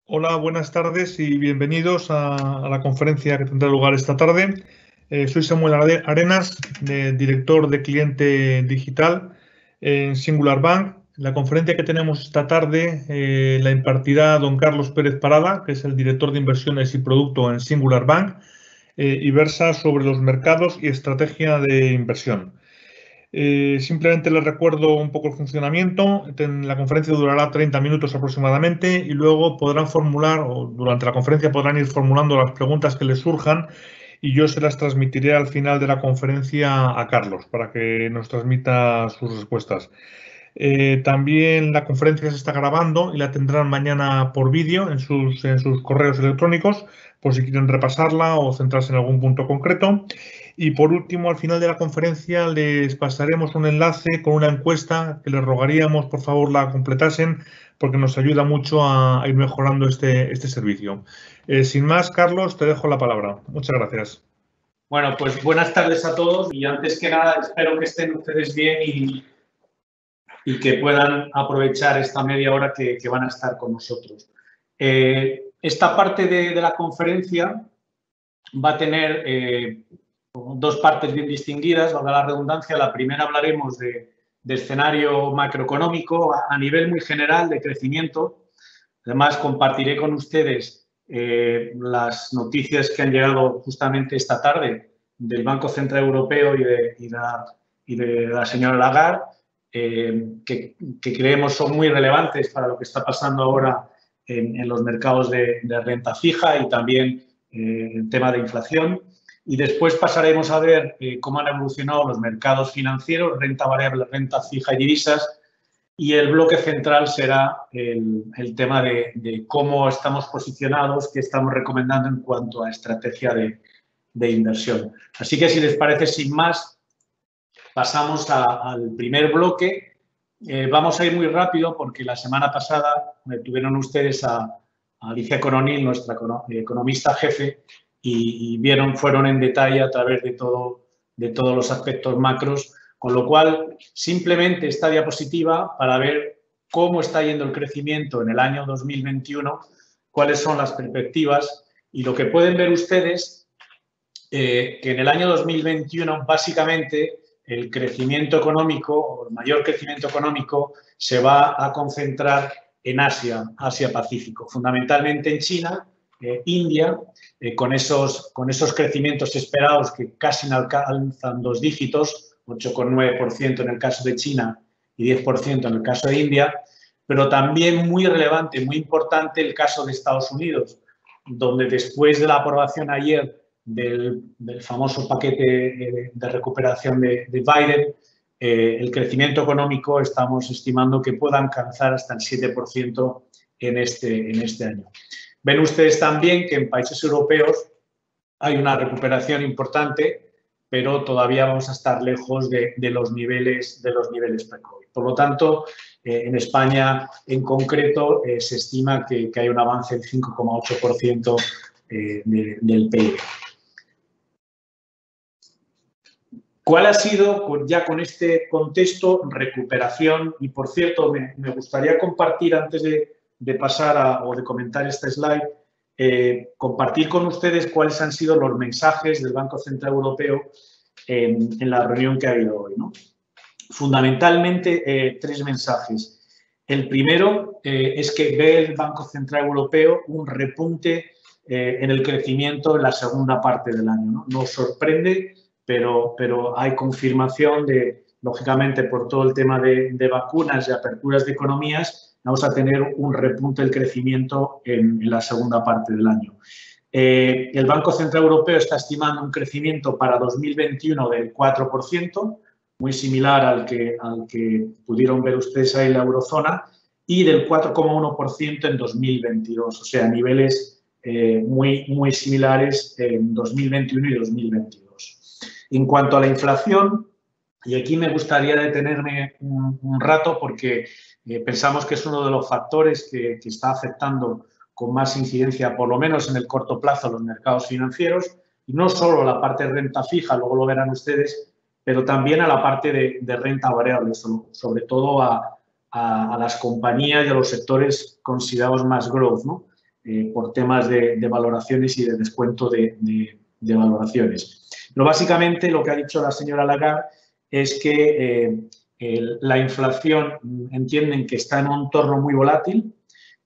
Hola, buenas tardes y bienvenidos a la conferencia que tendrá lugar esta tarde. Soy Samuel Arenas, director de cliente digital en Singular Bank. La conferencia que tenemos esta tarde la impartirá don Carlos Pérez Parada, que es el director de inversiones y producto en Singular Bank, y versa sobre los mercados y estrategia de inversión. Simplemente les recuerdo un poco el funcionamiento. La conferencia durará 30 minutos aproximadamente y luego podrán formular, o durante la conferencia podrán ir formulando las preguntas que les surjan y yo se las transmitiré al final de la conferencia a Carlos para que nos transmita sus respuestas. También la conferencia se está grabando y la tendrán mañana por vídeo en sus correos electrónicos, por si quieren repasarla o centrarse en algún punto concreto. Y por último, al final de la conferencia les pasaremos un enlace con una encuesta que les rogaríamos, por favor, la completasen porque nos ayuda mucho a ir mejorando este servicio. Sin más, Carlos, te dejo la palabra. Muchas gracias. Bueno, pues buenas tardes a todos y antes que nada espero que estén ustedes bien y que puedan aprovechar esta media hora que van a estar con nosotros. Esta parte de la conferencia va a tener dos partes bien distinguidas, valga la redundancia. La primera hablaremos de escenario macroeconómico a nivel muy general de crecimiento. Además, compartiré con ustedes las noticias que han llegado justamente esta tarde del Banco Central Europeo y de la señora Lagarde, que creemos son muy relevantes para lo que está pasando ahora en los mercados de renta fija y también el tema de inflación. Y después pasaremos a ver cómo han evolucionado los mercados financieros, renta variable, renta fija y divisas. Y el bloque central será el tema de cómo estamos posicionados, qué estamos recomendando en cuanto a estrategia de inversión. Así que, si les parece, sin más, pasamos al primer bloque. Vamos a ir muy rápido porque la semana pasada tuvieron ustedes a Alicia Coronil, nuestra economista jefe, y fueron en detalle a través de todos los aspectos macros, con lo cual simplemente esta diapositiva para ver cómo está yendo el crecimiento en el año 2021, cuáles son las perspectivas y lo que pueden ver ustedes, que en el año 2021 básicamente el crecimiento económico, o el mayor crecimiento económico, se va a concentrar en Asia-Pacífico, fundamentalmente en China, India, con esos crecimientos esperados que casi alcanzan dos dígitos, 8,9% en el caso de China y 10% en el caso de India, pero también muy relevante, muy importante el caso de Estados Unidos, donde después de la aprobación ayer del famoso paquete de recuperación de Biden, el crecimiento económico estamos estimando que pueda alcanzar hasta el 7% en este año. Ven ustedes también que en países europeos hay una recuperación importante, pero todavía vamos a estar lejos de los niveles pre-COVID. Por lo tanto, en España en concreto se estima que hay un avance del 5,8% del PIB. ¿Cuál ha sido, ya con este contexto, recuperación? Y, por cierto, me gustaría compartir, antes de pasar o de comentar esta slide, compartir con ustedes cuáles han sido los mensajes del Banco Central Europeo en la reunión que ha habido hoy, ¿no? Fundamentalmente, tres mensajes. El primero es que ve el Banco Central Europeo un repunte en el crecimiento en la segunda parte del año, ¿no? Nos sorprende, pero hay confirmación lógicamente, por todo el tema de vacunas y aperturas de economías, vamos a tener un repunte del crecimiento en la segunda parte del año. El Banco Central Europeo está estimando un crecimiento para 2021 del 4%, muy similar al que pudieron ver ustedes ahí en la eurozona, y del 4,1% en 2022, o sea, niveles muy similares en 2021 y 2022. En cuanto a la inflación, y aquí me gustaría detenerme un rato porque pensamos que es uno de los factores que está afectando con más incidencia, por lo menos en el corto plazo, los mercados financieros, y no solo la parte de renta fija, luego lo verán ustedes, pero también a la parte de renta variable, sobre todo a las compañías y a los sectores considerados más growth, ¿no? por temas de valoraciones y de descuento de valoraciones. Pero básicamente lo que ha dicho la señora Lagarde es que la inflación entienden que está en un entorno muy volátil,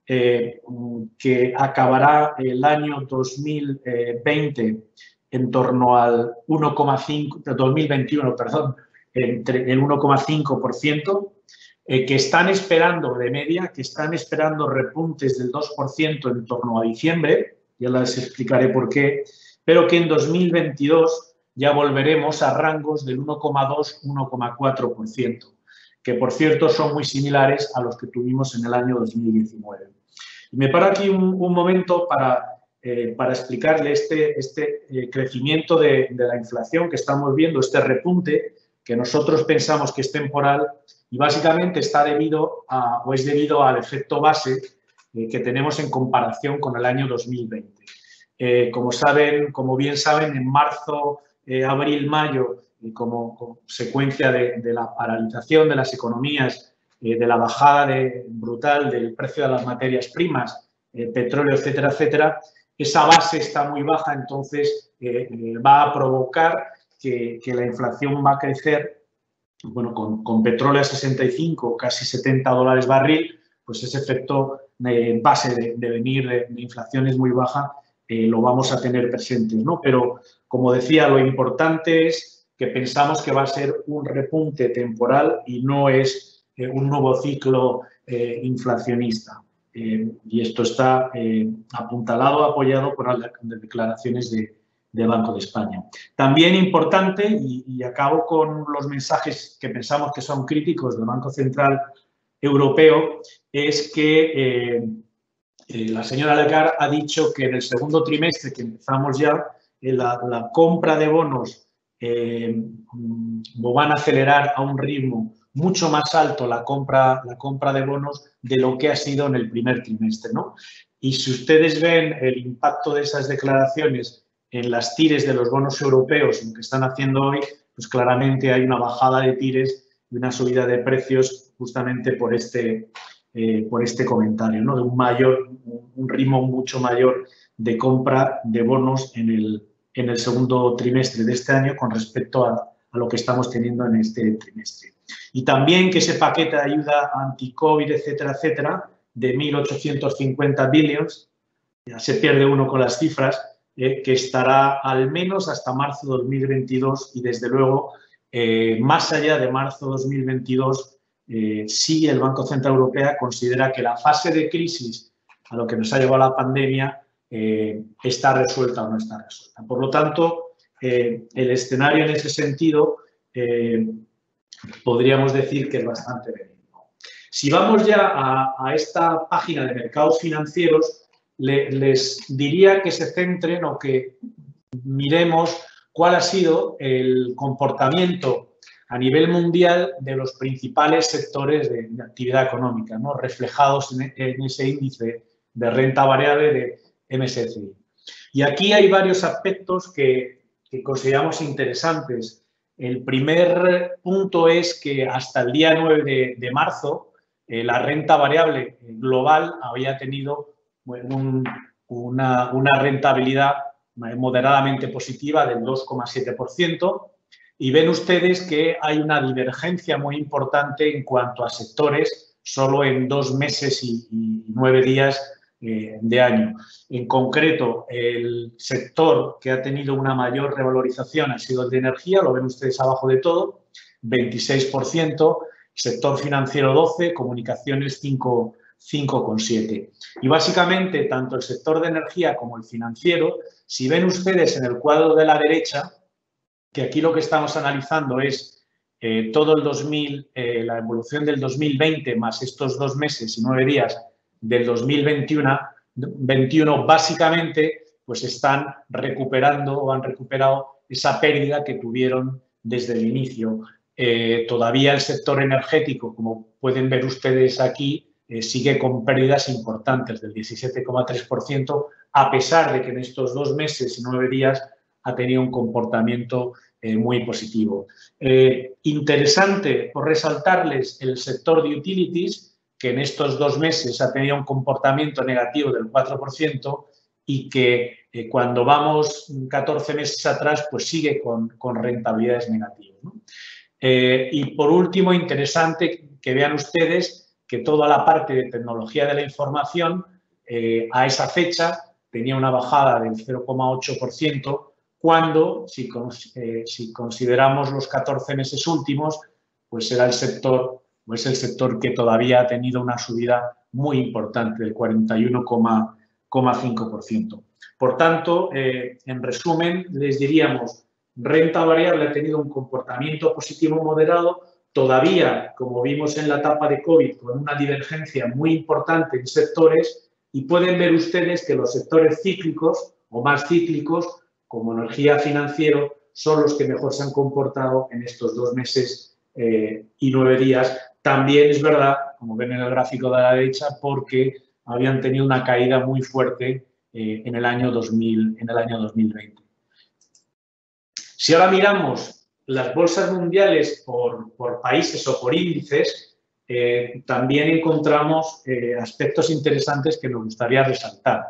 que acabará el año 2020 en torno al 2021, perdón, entre el 1,5%, que están esperando de media, que están esperando repuntes del 2% en torno a diciembre, ya les explicaré por qué, pero que en 2022 ya volveremos a rangos del 1,2-1,4%, que por cierto son muy similares a los que tuvimos en el año 2019. Y me paro aquí un momento para explicarle este crecimiento de la inflación que estamos viendo, este repunte que nosotros pensamos que es temporal y básicamente es debido al efecto base que tenemos en comparación con el año 2020. Como bien saben, en marzo, abril, mayo, como consecuencia de la paralización de las economías, de la bajada brutal del precio de las materias primas, petróleo, etcétera, etcétera, esa base está muy baja, entonces va a provocar que la inflación va a crecer, bueno, con petróleo a 65, casi 70 dólares barril, pues ese efecto base de venir de inflación es muy baja, lo vamos a tener presentes, ¿no? Pero, como decía, lo importante es que pensamos que va a ser un repunte temporal y no es un nuevo ciclo inflacionista. Y esto está apuntalado, apoyado por las declaraciones del Banco de España. También importante, y acabo con los mensajes que pensamos que son críticos del Banco Central Europeo, es que la señora Lagarde ha dicho que en el segundo trimestre, que empezamos ya, la compra de bonos lo van a acelerar a un ritmo mucho más alto la compra de bonos de lo que ha sido en el primer trimestre, ¿no? Y si ustedes ven el impacto de esas declaraciones en las tires de los bonos europeos, lo que están haciendo hoy, pues claramente hay una bajada de tires y una subida de precios justamente por este comentario, ¿no? De un ritmo mucho mayor de compra de bonos en el segundo trimestre de este año con respecto a lo que estamos teniendo en este trimestre. Y también que ese paquete de ayuda anti-COVID, etcétera, etcétera, de 1.850 billions, ya se pierde uno con las cifras, que estará al menos hasta marzo de 2022 y, desde luego, más allá de marzo de 2022, sí el Banco Central Europeo considera que la fase de crisis a lo que nos ha llevado la pandemia está resuelta o no está resuelta. Por lo tanto, el escenario en ese sentido podríamos decir que es bastante benigno. Si vamos ya a esta página de mercados financieros, les diría que se centren o que miremos cuál ha sido el comportamiento a nivel mundial de los principales sectores de actividad económica, ¿no? Reflejados en ese índice de renta variable de MSCI. Y aquí hay varios aspectos que consideramos interesantes. El primer punto es que hasta el día 9 de marzo la renta variable global había tenido una rentabilidad moderadamente positiva del 2,7%, y ven ustedes que hay una divergencia muy importante en cuanto a sectores solo en 2 meses y 9 días de año. En concreto, el sector que ha tenido una mayor revalorización ha sido el de energía, lo ven ustedes abajo de todo, 26%, sector financiero 12%, comunicaciones 5,7%. Y básicamente, tanto el sector de energía como el financiero, si ven ustedes en el cuadro de la derecha, que aquí lo que estamos analizando es todo la evolución del 2020 más estos 2 meses y 9 días del 2021, básicamente pues están recuperando o han recuperado esa pérdida que tuvieron desde el inicio. Todavía el sector energético, como pueden ver ustedes aquí, sigue con pérdidas importantes del 17,3%, a pesar de que en estos 2 meses y 9 días ha tenido un comportamiento muy positivo. Interesante por resaltarles el sector de utilities, que en estos 2 meses ha tenido un comportamiento negativo del 4% y que cuando vamos 14 meses atrás, pues sigue con rentabilidades negativas, ¿no? Y por último, interesante que vean ustedes que toda la parte de tecnología de la información a esa fecha tenía una bajada del 0,8%, cuando, si consideramos los 14 meses últimos, pues era el sector, o es el sector que todavía ha tenido una subida muy importante, del 41,5%. Por tanto, en resumen, les diríamos, renta variable ha tenido un comportamiento positivo moderado, todavía, como vimos en la etapa de COVID, con una divergencia muy importante en sectores, y pueden ver ustedes que los sectores cíclicos o más cíclicos, como energía, financiero, son los que mejor se han comportado en estos 2 meses y 9 días. También es verdad, como ven en el gráfico de la derecha, porque habían tenido una caída muy fuerte en el año 2020. Si ahora miramos las bolsas mundiales por países o por índices, también encontramos aspectos interesantes que nos gustaría resaltar.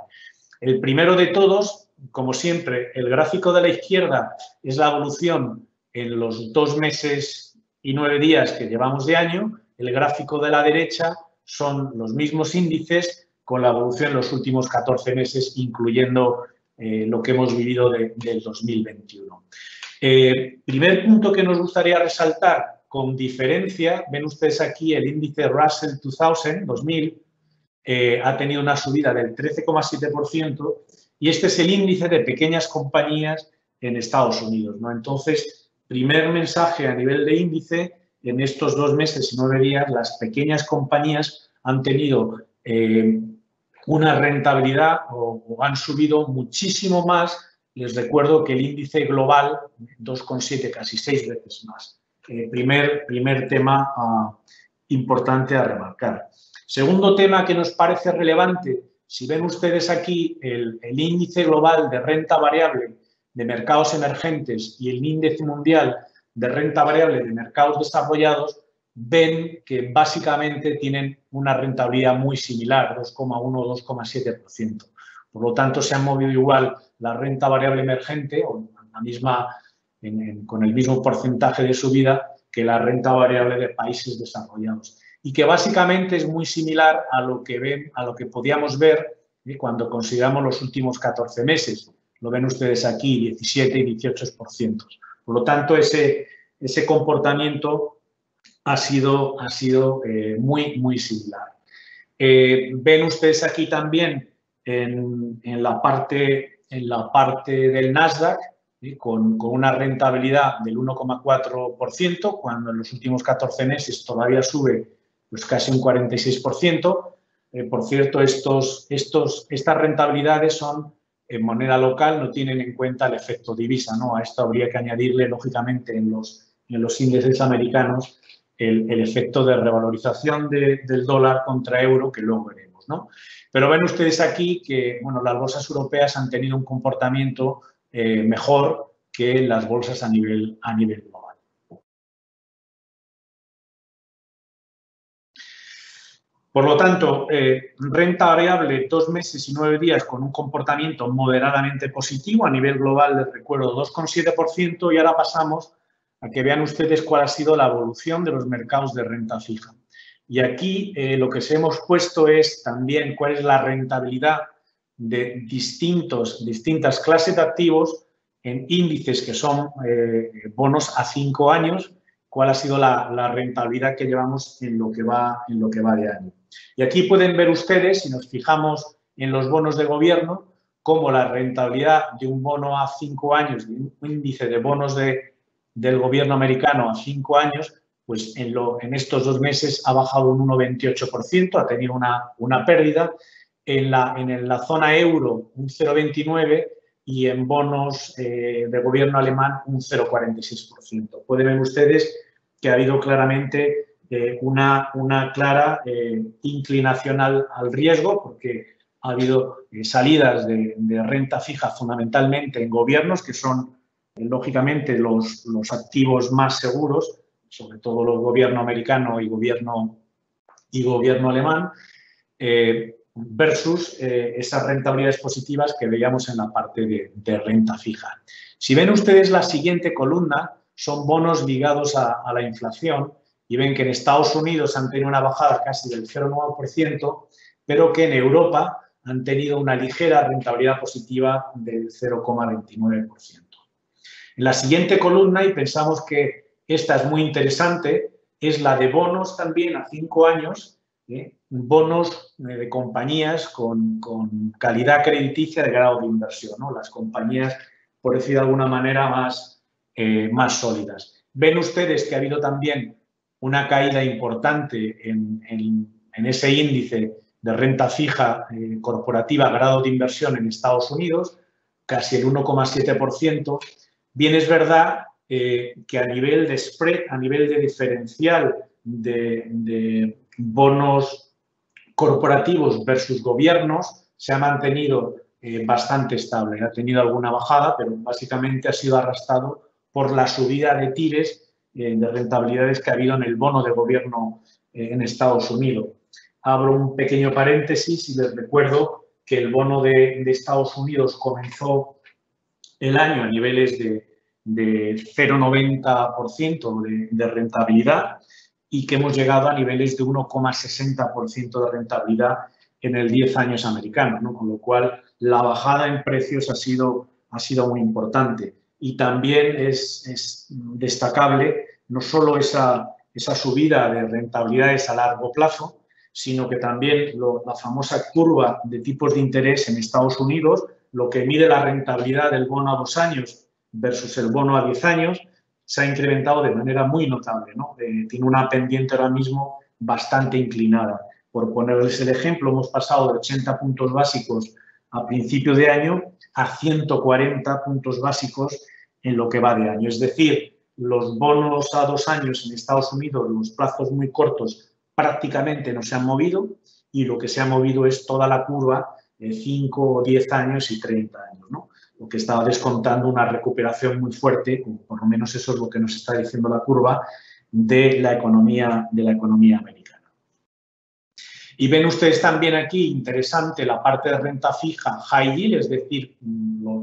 El primero de todos, como siempre, el gráfico de la izquierda es la evolución en los 2 meses y 9 días que llevamos de año. El gráfico de la derecha son los mismos índices con la evolución en los últimos 14 meses, incluyendo lo que hemos vivido del 2021. Primer punto que nos gustaría resaltar, con diferencia, ven ustedes aquí el índice Russell 2000, ha tenido una subida del 13,7% y este es el índice de pequeñas compañías en Estados Unidos, ¿no? Entonces, primer mensaje a nivel de índice, en estos 2 meses y 9 días, las pequeñas compañías han tenido una rentabilidad o han subido muchísimo más. Les recuerdo que el índice global, 2,7, casi 6 veces más. Primer tema importante a remarcar. Segundo tema que nos parece relevante, si ven ustedes aquí el índice global de renta variable de mercados emergentes y el índice mundial de renta variable de mercados desarrollados, ven que básicamente tienen una rentabilidad muy similar, 2,1 o 2,7%. Por lo tanto, se han movido igual la renta variable emergente o con el mismo porcentaje de subida que la renta variable de países desarrollados. Y que básicamente es muy similar a lo que podíamos ver cuando consideramos los últimos 14 meses. Lo ven ustedes aquí, 17 y 18%. Por lo tanto, ese comportamiento ha sido muy similar. Ven ustedes aquí también en la parte del Nasdaq, con una rentabilidad del 1,4%, cuando en los últimos 14 meses todavía sube pues casi un 46%. Por cierto, estas rentabilidades son en moneda local, no tienen en cuenta el efecto divisa, ¿no? A esto habría que añadirle, lógicamente, en los índices americanos, el efecto de revalorización del dólar contra euro, que luego veremos, ¿no? Pero ven ustedes aquí que, bueno, las bolsas europeas han tenido un comportamiento mejor que las bolsas a nivel global. Por lo tanto, renta variable 2 meses y 9 días con un comportamiento moderadamente positivo. A nivel global, les recuerdo, 2,7%. Y ahora pasamos a que vean ustedes cuál ha sido la evolución de los mercados de renta fija. Y aquí lo que se hemos puesto es también cuál es la rentabilidad de distintas clases de activos en índices que son bonos a 5 años, cuál ha sido la rentabilidad que llevamos en lo que va de año. Y aquí pueden ver ustedes, si nos fijamos en los bonos de gobierno, cómo la rentabilidad de un bono a 5 años, de un índice de bonos del gobierno americano a 5 años, pues en estos 2 meses ha bajado un 1,28%, ha tenido una pérdida. En la zona euro un 0,29% y en bonos de gobierno alemán un 0,46%. Pueden ver ustedes que ha habido claramente una clara inclinación al riesgo, porque ha habido salidas de renta fija fundamentalmente en gobiernos, que son lógicamente los activos más seguros, sobre todo los gobierno americano y gobierno y gobierno alemán, versus esas rentabilidades positivas que veíamos en la parte de renta fija. Si ven ustedes la siguiente columna, son bonos ligados a la inflación y ven que en Estados Unidos han tenido una bajada casi del 0,9%, pero que en Europa han tenido una ligera rentabilidad positiva del 0,29%. En la siguiente columna, y pensamos que esta es muy interesante, es la de bonos también a 5 años, bonos de compañías con calidad crediticia de grado de inversión, ¿no? Las compañías, por decir de alguna manera, más sólidas. Ven ustedes que ha habido también una caída importante en ese índice de renta fija corporativa grado de inversión en Estados Unidos, casi el 1,7%. Bien, es verdad que a nivel de spread, a nivel de diferencial de bonos corporativos versus gobiernos, se ha mantenido bastante estable. Ha tenido alguna bajada, pero básicamente ha sido arrastrado por la subida de tires de rentabilidades que ha habido en el bono de gobierno en Estados Unidos. Abro un pequeño paréntesis y les recuerdo que el bono de Estados Unidos comenzó el año a niveles de 0,90% de rentabilidad y que hemos llegado a niveles de 1,60% de rentabilidad en el 10 años americano, ¿no? Con lo cual la bajada en precios ha sido muy importante. Y también es destacable no solo esa subida de rentabilidades a largo plazo, sino que también la famosa curva de tipos de interés en Estados Unidos, lo que mide la rentabilidad del bono a 2 años versus el bono a 10 años, se ha incrementado de manera muy notable, ¿no? Tiene una pendiente ahora mismo bastante inclinada. Por ponerles el ejemplo, hemos pasado de 80 puntos básicos a principio de año a 140 puntos básicos en lo que va de año. Es decir, los bonos a 2 años en Estados Unidos, los plazos muy cortos, prácticamente no se han movido y lo que se ha movido es toda la curva de 5, 10 años y 30 años, ¿no? Lo que estaba descontando una recuperación muy fuerte, por lo menos eso es lo que nos está diciendo la curva, de la economía americana. Y ven ustedes también aquí, interesante, la parte de renta fija high yield, es decir,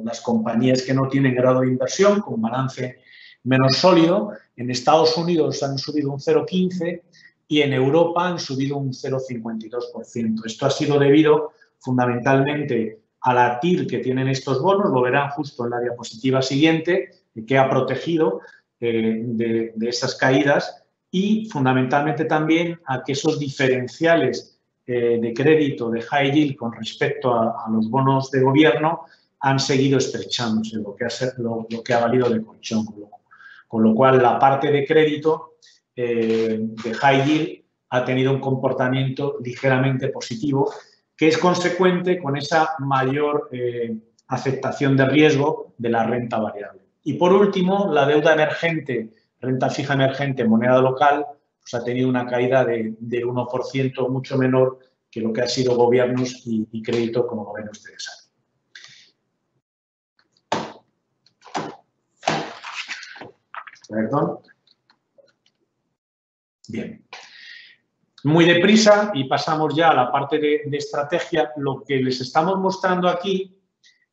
las compañías que no tienen grado de inversión, con balance menos sólido. En Estados Unidos han subido un 0,15% y en Europa han subido un 0,52%. Esto ha sido debido fundamentalmente a la TIR que tienen estos bonos, lo verán justo en la diapositiva siguiente, que ha protegido de esas caídas y fundamentalmente también a que esos diferenciales de crédito de high yield con respecto a los bonos de gobierno han seguido estrechándose, lo que ha valido de colchón. Con lo cual, la parte de crédito de high yield ha tenido un comportamiento ligeramente positivo, que es consecuente con esa mayor aceptación de riesgo de la renta variable. Y por último, la deuda emergente, renta fija emergente, moneda local, pues ha tenido una caída del 1%, mucho menor que lo que ha sido gobiernos y crédito, como lo ven ustedes ahí. Perdón. Bien. Muy deprisa y pasamos ya a la parte de estrategia. Lo que les estamos mostrando aquí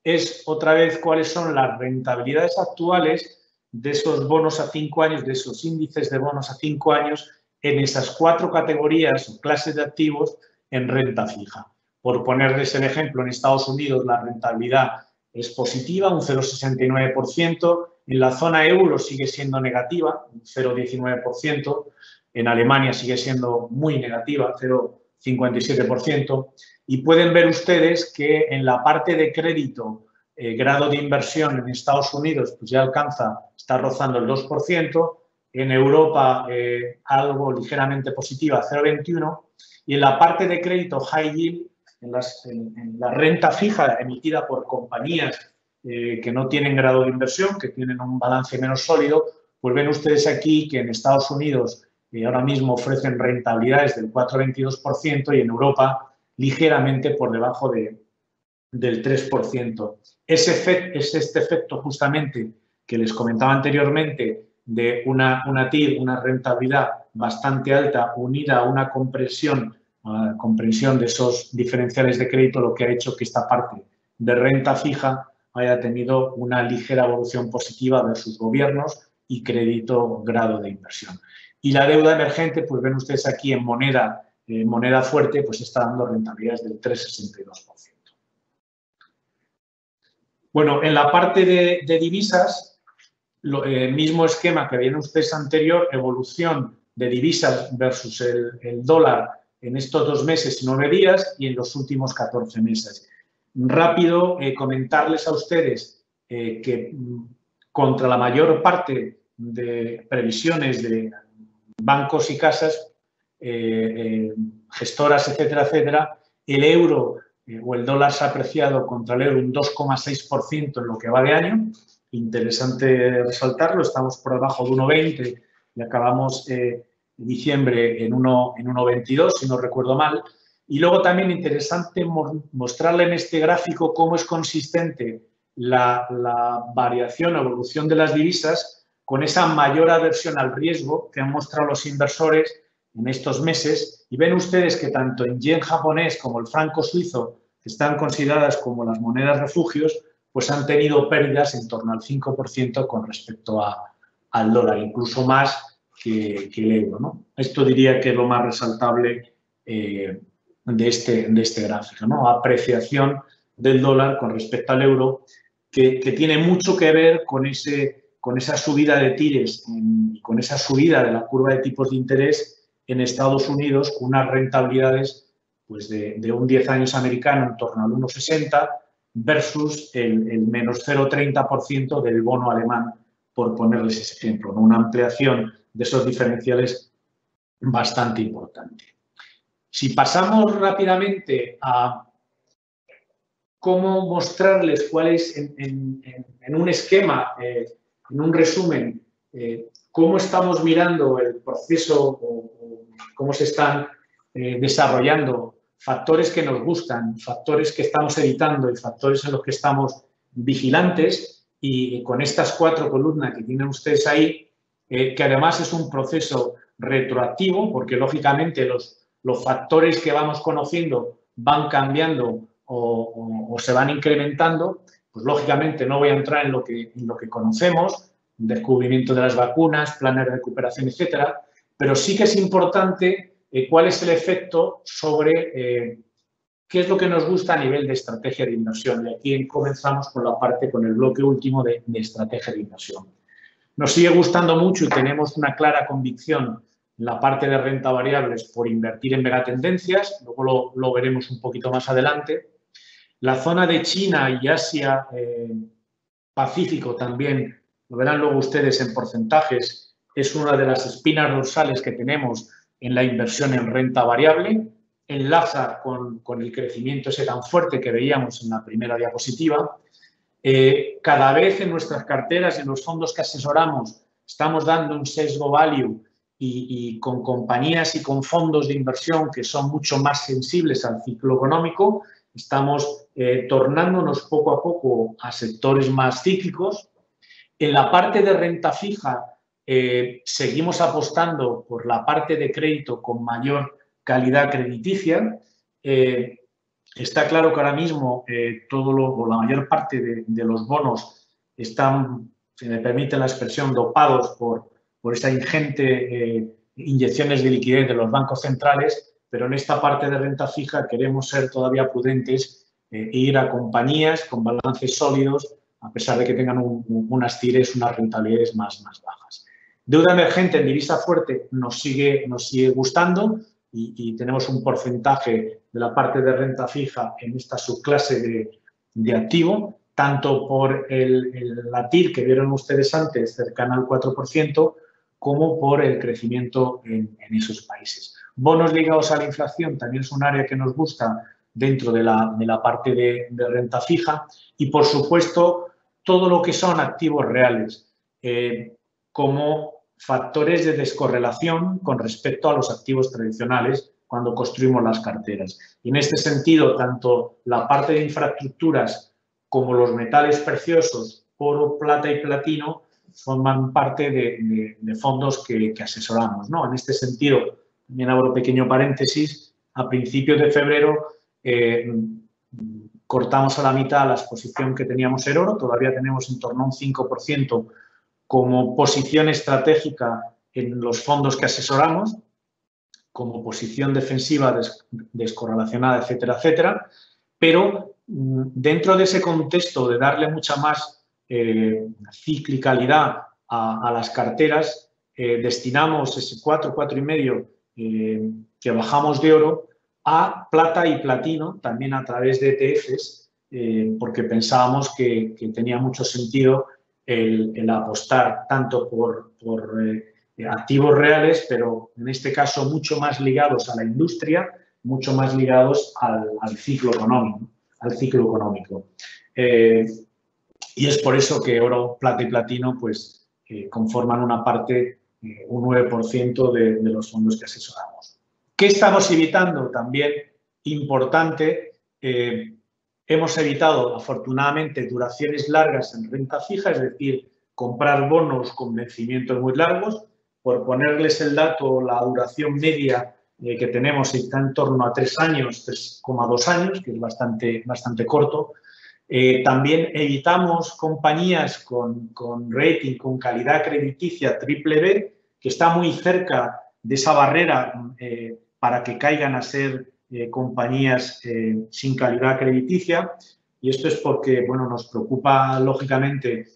es otra vez cuáles son las rentabilidades actuales de esos bonos a 5 años, de esos índices de bonos a 5 años en esas 4 categorías o clases de activos en renta fija. Por ponerles el ejemplo, en Estados Unidos la rentabilidad es positiva, un 0,69%. En la zona euro sigue siendo negativa, un 0,19%. En Alemania sigue siendo muy negativa, 0,57%. Y pueden ver ustedes que en la parte de crédito, grado de inversión en Estados Unidos, pues ya está rozando el 2%. En Europa, algo ligeramente positiva, 0,21%. Y en la parte de crédito high yield, en la renta fija emitida por compañías que no tienen grado de inversión, que tienen un balance menos sólido, pues ven ustedes aquí que en Estados Unidos ahora mismo ofrecen rentabilidades del 4,22% y en Europa ligeramente por debajo del 3%. Es este efecto justamente que les comentaba anteriormente de una TIR, una rentabilidad bastante alta, unida a una comprensión de esos diferenciales de crédito, lo que ha hecho que esta parte de renta fija haya tenido una ligera evolución positiva versus gobiernos y crédito grado de inversión. Y la deuda emergente, pues ven ustedes aquí en moneda fuerte, pues está dando rentabilidades del 3,62%. Bueno, en la parte de divisas, el mismo esquema que veían ustedes anterior, evolución de divisas versus el dólar en estos 2 meses y 9 días y en los últimos 14 meses. Rápido comentarles a ustedes que contra la mayor parte de previsiones de bancos y casas, gestoras, etcétera, etcétera, el euro o el dólar se ha apreciado contra el euro un 2,6% en lo que va de año. Interesante resaltarlo, estamos por debajo de 1,20 y acabamos diciembre en 1,22, si no recuerdo mal. Y luego también interesante mostrarle en este gráfico cómo es consistente la variación o evolución de las divisas con esa mayor aversión al riesgo que han mostrado los inversores en estos meses. Y ven ustedes que tanto en yen japonés como el franco suizo, que están consideradas como las monedas refugios, pues han tenido pérdidas en torno al 5% con respecto al dólar, incluso más que el euro, ¿no? Esto diría que es lo más resaltable de este gráfico, ¿no? Apreciación del dólar con respecto al euro, que tiene mucho que ver con esa subida de tires y con esa subida de la curva de tipos de interés en Estados Unidos, con unas rentabilidades pues de un 10 años americano en torno al 1,60 versus el menos 0,30% del bono alemán, por ponerles ese ejemplo, ¿no? Una ampliación de esos diferenciales bastante importante. Si pasamos rápidamente a cómo mostrarles cuál es, en un esquema, en un resumen, cómo estamos mirando el proceso o cómo se están desarrollando factores que nos gustan, factores que estamos evitando y factores en los que estamos vigilantes, y con estas 4 columnas que tienen ustedes ahí, que además es un proceso retroactivo, porque lógicamente los factores que vamos conociendo van cambiando o se van incrementando, pues lógicamente no voy a entrar en lo que conocemos, descubrimiento de las vacunas, planes de recuperación, etcétera, pero sí que es importante cuál es el efecto sobre qué es lo que nos gusta a nivel de estrategia de inversión. Y aquí comenzamos con el bloque último de estrategia de inversión. Nos sigue gustando mucho y tenemos una clara convicción en la parte de renta variables por invertir en megatendencias, luego lo veremos un poquito más adelante. La zona de China y Asia Pacífico también, lo verán luego ustedes en porcentajes, es una de las espinas dorsales que tenemos en la inversión en renta variable, enlaza con el crecimiento ese tan fuerte que veíamos en la primera diapositiva. Cada vez en nuestras carteras, en los fondos que asesoramos, estamos dando un sesgo value y con compañías y con fondos de inversión que son mucho más sensibles al ciclo económico, estamos tornándonos poco a poco a sectores más cíclicos. En la parte de renta fija seguimos apostando por la parte de crédito con mayor calidad crediticia. Está claro que ahora mismo la mayor parte de los bonos están, si me permiten la expresión, dopados por esa ingente inyecciones de liquidez de los bancos centrales, pero en esta parte de renta fija queremos ser todavía prudentes e ir a compañías con balances sólidos, a pesar de que tengan unas tires, unas rentabilidades más bajas. Deuda emergente en divisa fuerte nos sigue gustando y tenemos un porcentaje de la parte de renta fija en esta subclase de activo, tanto por la TIR que vieron ustedes antes, cercana al 4%, como por el crecimiento en esos países. Bonos ligados a la inflación también es un área que nos gusta dentro de la parte de renta fija y, por supuesto, todo lo que son activos reales como factores de descorrelación con respecto a los activos tradicionales cuando construimos las carteras. Y en este sentido, tanto la parte de infraestructuras como los metales preciosos, oro, plata y platino, forman parte de fondos que asesoramos, ¿no? En este sentido, también abro un pequeño paréntesis, a principios de febrero cortamos a la mitad la exposición que teníamos en oro, todavía tenemos en torno a un 5% como posición estratégica en los fondos que asesoramos, como posición defensiva descorrelacionada, etcétera, etcétera, pero dentro de ese contexto de darle mucha más ciclicalidad a las carteras, destinamos ese 4,5 que bajamos de oro a plata y platino, también a través de ETFs, porque pensábamos que tenía mucho sentido el apostar tanto por activos reales, pero en este caso mucho más ligados a la industria, mucho más ligados al ciclo económico. Y es por eso que oro, plata y platino pues, conforman una parte, un 9% de los fondos que asesoramos. ¿Qué estamos evitando? También importante, hemos evitado afortunadamente duraciones largas en renta fija, es decir, comprar bonos con vencimientos muy largos. Por ponerles el dato, la duración media que tenemos está en torno a 3 años, 3,2 años, que es bastante corto. También evitamos compañías con rating, con calidad crediticia BBB, que está muy cerca de esa barrera para que caigan a ser compañías sin calidad crediticia. Y esto es porque, bueno, nos preocupa, lógicamente,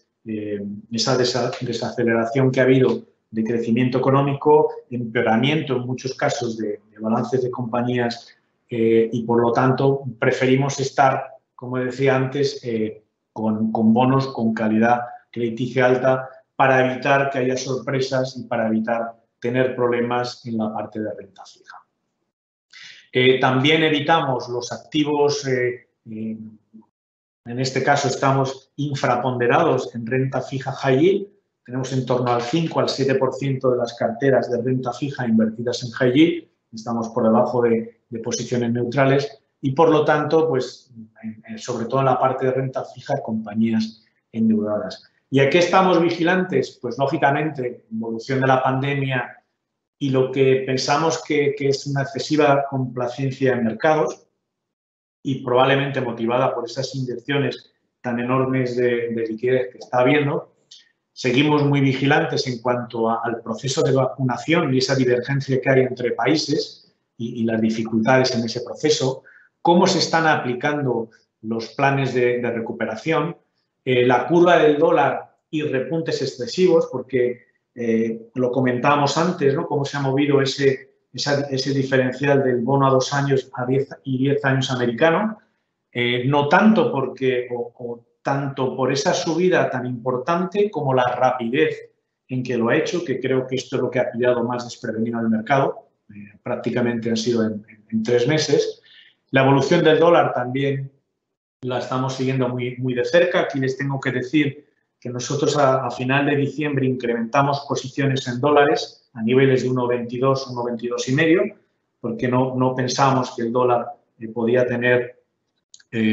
esa desaceleración que ha habido de crecimiento económico, empeoramiento en muchos casos de balances de compañías y, por lo tanto, preferimos estar, como decía antes, con bonos con calidad crediticia alta para evitar que haya sorpresas y para evitar tener problemas en la parte de renta fija. También evitamos los activos, en este caso estamos infraponderados en renta fija high yield, tenemos en torno al 5 al 7% de las carteras de renta fija invertidas en high yield, estamos por debajo de posiciones neutrales y, por lo tanto, pues, sobre todo en la parte de renta fija, compañías endeudadas. ¿Y a qué estamos vigilantes? Pues, lógicamente, evolución de la pandemia y lo que pensamos que es una excesiva complacencia en mercados y probablemente motivada por esas inyecciones tan enormes de liquidez que está habiendo. Seguimos muy vigilantes en cuanto al proceso de vacunación y esa divergencia que hay entre países y las dificultades en ese proceso, cómo se están aplicando los planes de recuperación, la curva del dólar y repuntes excesivos, porque lo comentábamos antes, ¿no? Cómo se ha movido ese diferencial del bono a 2 años y 10 años americano, no tanto porque tanto por esa subida tan importante como la rapidez en que lo ha hecho, que creo que esto es lo que ha pillado más desprevenido al mercado, prácticamente han sido en 3 meses. La evolución del dólar también la estamos siguiendo muy de cerca. Aquí les tengo que decir que nosotros a final de diciembre incrementamos posiciones en dólares a niveles de 1,22, 1,22,5, porque no pensábamos que el dólar podía tener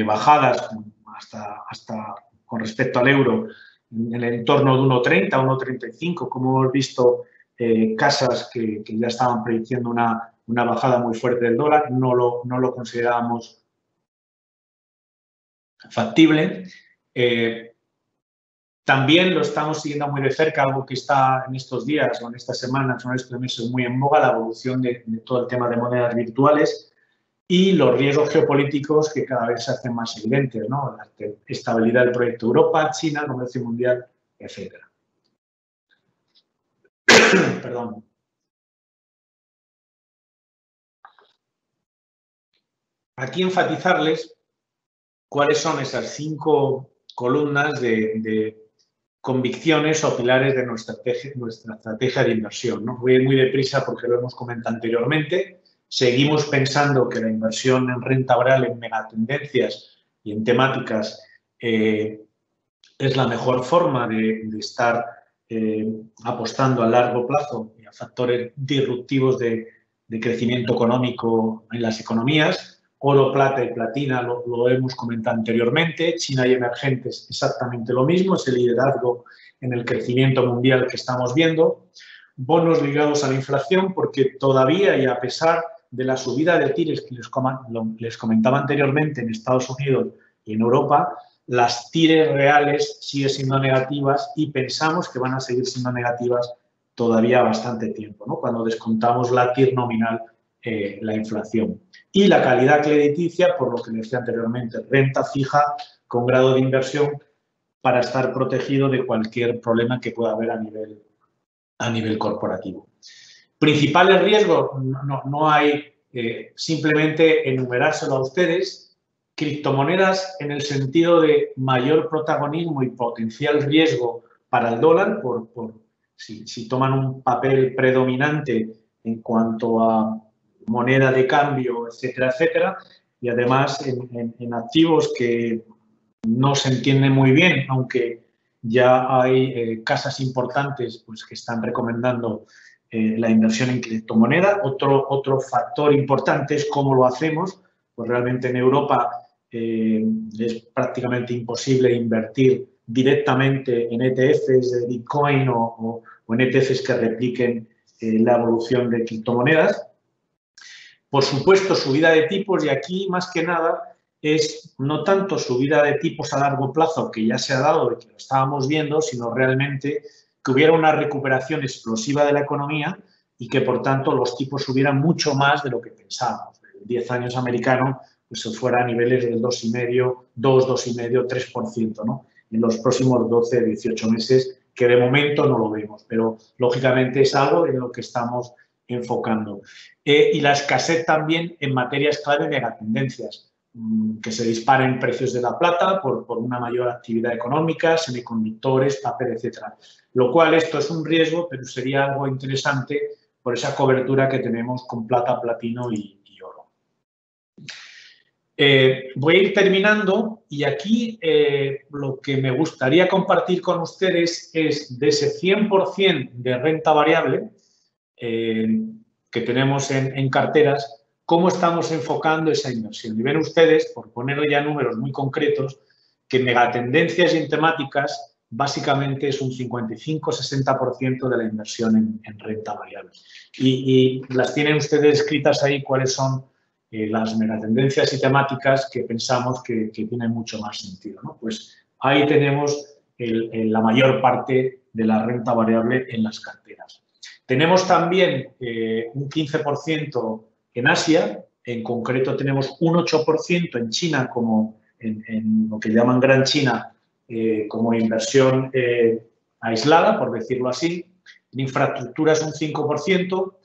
bajadas hasta con respecto al euro en el entorno de 1,30, 1,35, como hemos visto casas que ya estaban prediciendo una bajada muy fuerte del dólar, no lo considerábamos factible. También lo estamos siguiendo muy de cerca, algo que está en estos días o en estas semanas o en estos meses muy en boga, la evolución de todo el tema de monedas virtuales y los riesgos geopolíticos que cada vez se hacen más evidentes, ¿no? La estabilidad del proyecto Europa, China, comercio mundial, etc. Perdón. Aquí enfatizarles cuáles son esas 5 columnas de convicciones o pilares de nuestra estrategia de inversión, ¿no? Voy a ir muy deprisa porque lo hemos comentado anteriormente. Seguimos pensando que la inversión en renta variable, en megatendencias y en temáticas es la mejor forma de estar apostando a largo plazo y a factores disruptivos de crecimiento económico en las economías. oro, plata y platina lo hemos comentado anteriormente. China y emergentes exactamente lo mismo, es el liderazgo en el crecimiento mundial que estamos viendo. Bonos ligados a la inflación, porque todavía y a pesar de la subida de TIRES que les comentaba anteriormente en Estados Unidos y en Europa, las TIRES reales siguen siendo negativas y pensamos que van a seguir siendo negativas todavía bastante tiempo, ¿no? Cuando descontamos la TIR nominal, la inflación. Y la calidad crediticia, por lo que decía anteriormente, renta fija con grado de inversión para estar protegido de cualquier problema que pueda haber a nivel corporativo. Principales riesgos, no hay, simplemente enumerárselo a ustedes. Criptomonedas en el sentido de mayor protagonismo y potencial riesgo para el dólar, si toman un papel predominante en cuanto a moneda de cambio, etcétera, etcétera, y además en activos que no se entiende muy bien, aunque ya hay casas importantes pues, que están recomendando la inversión en criptomoneda. Otro factor importante es cómo lo hacemos. Pues realmente en Europa es prácticamente imposible invertir directamente en ETFs de Bitcoin o en ETFs que repliquen la evolución de criptomonedas. Por supuesto, subida de tipos, y aquí más que nada es no tanto subida de tipos a largo plazo, que ya se ha dado y que lo estábamos viendo, sino realmente que hubiera una recuperación explosiva de la economía y que, por tanto, los tipos subieran mucho más de lo que pensábamos. El 10 años americano pues, se fuera a niveles del 2,5, 2,5, 3%, ¿no? En los próximos 12, 18 meses, que de momento no lo vemos, pero lógicamente es algo en lo que estamos enfocando. Y la escasez también en materias clave de megatendencias, que se disparen precios de la plata por una mayor actividad económica, semiconductores, papel, etcétera. Lo cual esto es un riesgo, pero sería algo interesante por esa cobertura que tenemos con plata, platino y oro. Voy a ir terminando y aquí lo que me gustaría compartir con ustedes es de ese 100% de renta variable que tenemos en carteras, cómo estamos enfocando esa inversión. Y ven ustedes, por ponerle ya números muy concretos, que en megatendencias y en temáticas básicamente es un 55-60% de la inversión en renta variable. Y las tienen ustedes escritas ahí cuáles son las megatendencias y temáticas que pensamos que tienen mucho más sentido, ¿no? Pues ahí tenemos la mayor parte de la renta variable en las carteras. Tenemos también un 15% en Asia, en concreto tenemos un 8% en China, como en lo que llaman Gran China, como inversión aislada, por decirlo así. En infraestructuras un 5%.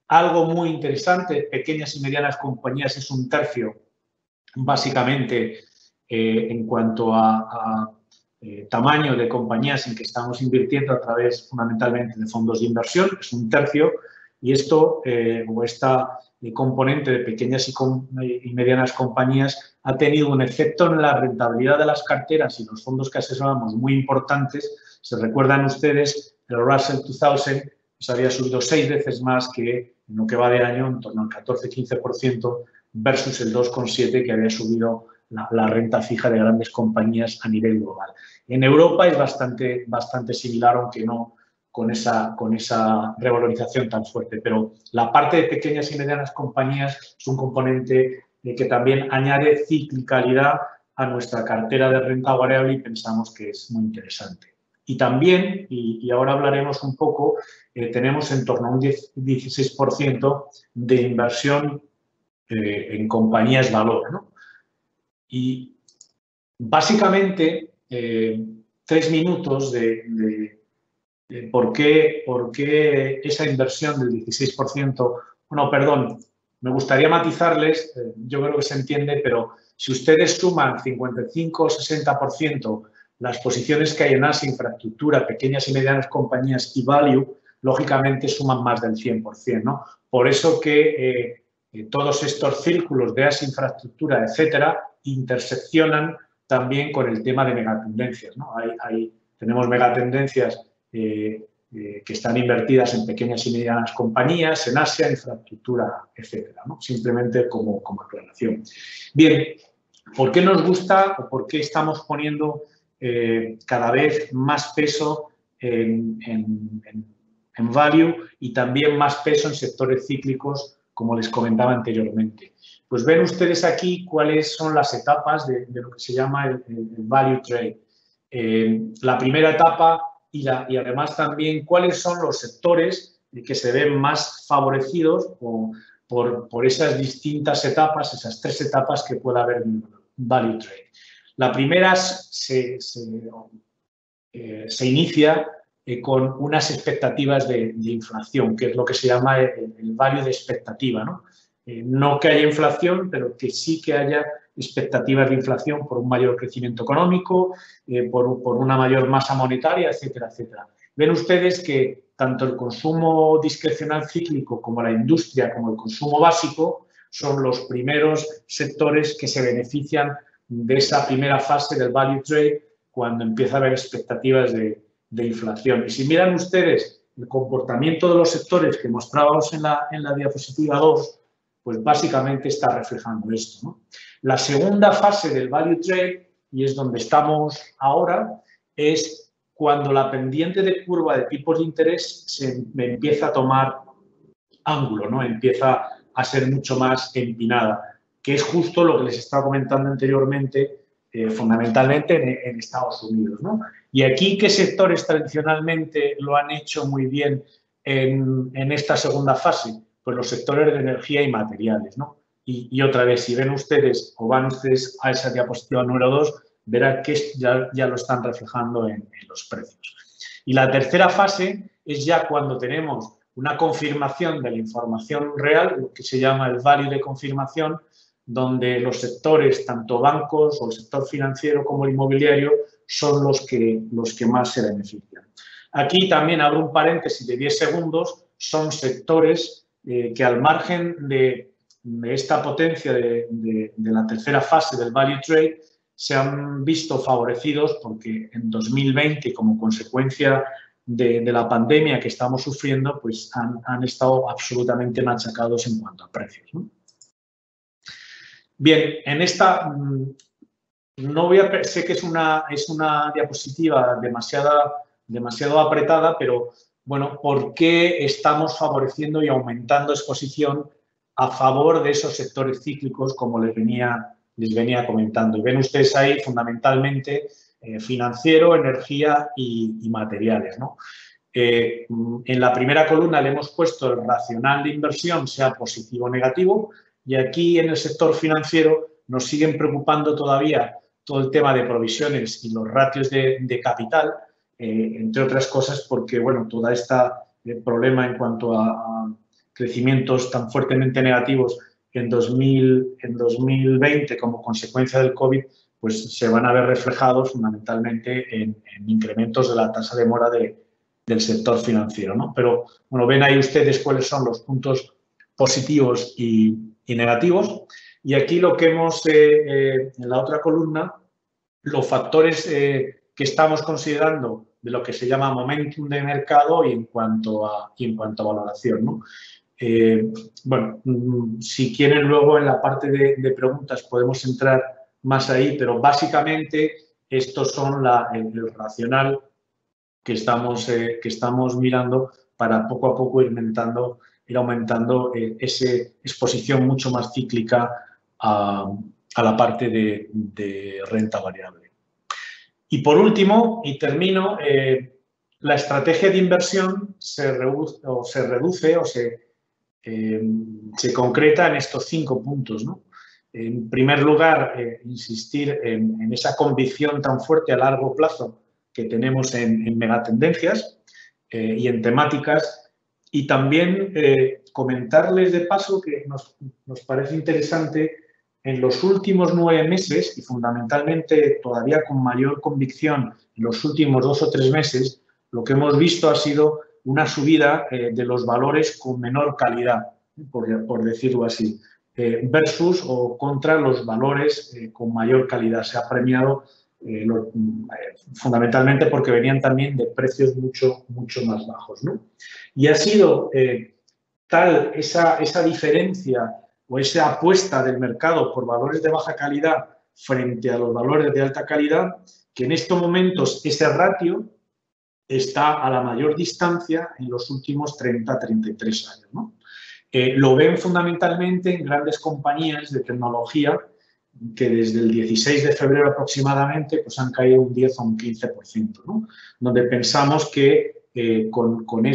Algo muy interesante, pequeñas y medianas compañías es un tercio, básicamente, en cuanto a tamaño de compañías en que estamos invirtiendo a través fundamentalmente de fondos de inversión, es un tercio, y esto o esta componente de pequeñas y medianas compañías ha tenido un efecto en la rentabilidad de las carteras y los fondos que asesoramos muy importantes. Se recuerdan ustedes, el Russell 2000 pues había subido 6 veces más que en lo que va de año, en torno al 14-15%, versus el 2,7% que había subido la renta fija de grandes compañías a nivel global. En Europa es bastante similar, aunque no con esa revalorización tan fuerte. Pero la parte de pequeñas y medianas compañías es un componente que también añade ciclicalidad a nuestra cartera de renta variable y pensamos que es muy interesante. Y también, y ahora hablaremos un poco, tenemos en torno a un 16% de inversión en compañías valor, ¿no? Y básicamente 3 minutos de por qué esa inversión del 16%, bueno, perdón, me gustaría matizarles, yo creo que se entiende, pero si ustedes suman 55 o 60% las posiciones que hay en Asia, infraestructura, pequeñas y medianas compañías y value, lógicamente suman más del 100%, ¿no? Por eso que todos estos círculos de Asia, infraestructura, etcétera, interseccionan también con el tema de megatendencias, ¿no? Tenemos megatendencias que están invertidas en pequeñas y medianas compañías, en Asia, infraestructura, etcétera, ¿no? Simplemente como aclaración. Bien, ¿por qué nos gusta o por qué estamos poniendo cada vez más peso en value y también más peso en sectores cíclicos, como les comentaba anteriormente? Pues ven ustedes aquí cuáles son las etapas de lo que se llama el value trade. La primera etapa y además también cuáles son los sectores que se ven más favorecidos por esas distintas etapas, esas tres etapas que puede haber en value trade. La primera se inicia con unas expectativas de inflación, que es lo que se llama el value de expectativa, ¿no? No que haya inflación, pero que sí que haya expectativas de inflación por un mayor crecimiento económico, por una mayor masa monetaria, etcétera, etcétera. Ven ustedes que tanto el consumo discrecional cíclico como la industria, como el consumo básico, son los primeros sectores que se benefician de esa primera fase del value trade cuando empieza a haber expectativas de inflación. Y si miran ustedes el comportamiento de los sectores que mostrábamos en la diapositiva 2, pues básicamente está reflejando esto, ¿no? La segunda fase del value trade, y es donde estamos ahora, es cuando la pendiente de curva de tipos de interés se empieza a tomar ángulo, ¿no? Empieza a ser mucho más empinada, que es justo lo que les estaba comentando anteriormente, fundamentalmente en Estados Unidos, ¿no? Y aquí, ¿qué sectores tradicionalmente lo han hecho muy bien en esta segunda fase? Pues los sectores de energía y materiales, ¿no? Y otra vez, si ven ustedes o van ustedes a esa diapositiva número 2, verán que ya lo están reflejando en los precios. Y la tercera fase es ya cuando tenemos una confirmación de la información real, lo que se llama el value de confirmación, donde los sectores, tanto bancos o el sector financiero como el inmobiliario, son los que más se benefician. Aquí también abro un paréntesis de 10 segundos, son sectores que al margen de esta potencia de la tercera fase del value trade se han visto favorecidos porque en 2020, como consecuencia de la pandemia que estamos sufriendo, pues han estado absolutamente machacados en cuanto a precios, ¿no? Bien, en esta no sé que es una diapositiva demasiado apretada, pero bueno, ¿por qué estamos favoreciendo y aumentando exposición a favor de esos sectores cíclicos, como les venía comentando? Y ven ustedes ahí fundamentalmente financiero, energía y materiales, ¿no? En la primera columna le hemos puesto el racional de inversión, sea positivo o negativo, y aquí en el sector financiero nos siguen preocupando todavía todo el tema de provisiones y los ratios de capital, entre otras cosas porque, bueno, todo este problema en cuanto a crecimientos tan fuertemente negativos en 2020 como consecuencia del COVID, pues se van a ver reflejados fundamentalmente en incrementos de la tasa de mora del sector financiero, ¿no? Pero, bueno, ven ahí ustedes cuáles son los puntos positivos y negativos. Y aquí lo que hemos, en la otra columna, los factores que estamos considerando de lo que se llama momentum de mercado y en cuanto a valoración, ¿no? Bueno, si quieren luego en la parte de preguntas podemos entrar más ahí, pero básicamente estos son el racional que estamos mirando para poco a poco ir aumentando esa exposición mucho más cíclica a la parte de renta variable. Y por último, y termino, la estrategia de inversión se concreta en estos 5 puntos, ¿no? En primer lugar, insistir en esa convicción tan fuerte a largo plazo que tenemos en megatendencias y en temáticas, y también comentarles de paso que nos parece interesante en los últimos 9 meses y fundamentalmente todavía con mayor convicción en los últimos 2 o 3 meses, lo que hemos visto ha sido una subida de los valores con menor calidad, por decirlo así, versus o contra los valores con mayor calidad. Se ha premiado fundamentalmente porque venían también de precios mucho más bajos, ¿no? Y ha sido tal esa diferencia o esa apuesta del mercado por valores de baja calidad frente a los valores de alta calidad, que en estos momentos ese ratio está a la mayor distancia en los últimos 30-33 años, ¿no? Lo ven fundamentalmente en grandes compañías de tecnología que desde el 16 de febrero aproximadamente pues han caído un 10 o un 15%, ¿no? Donde pensamos que con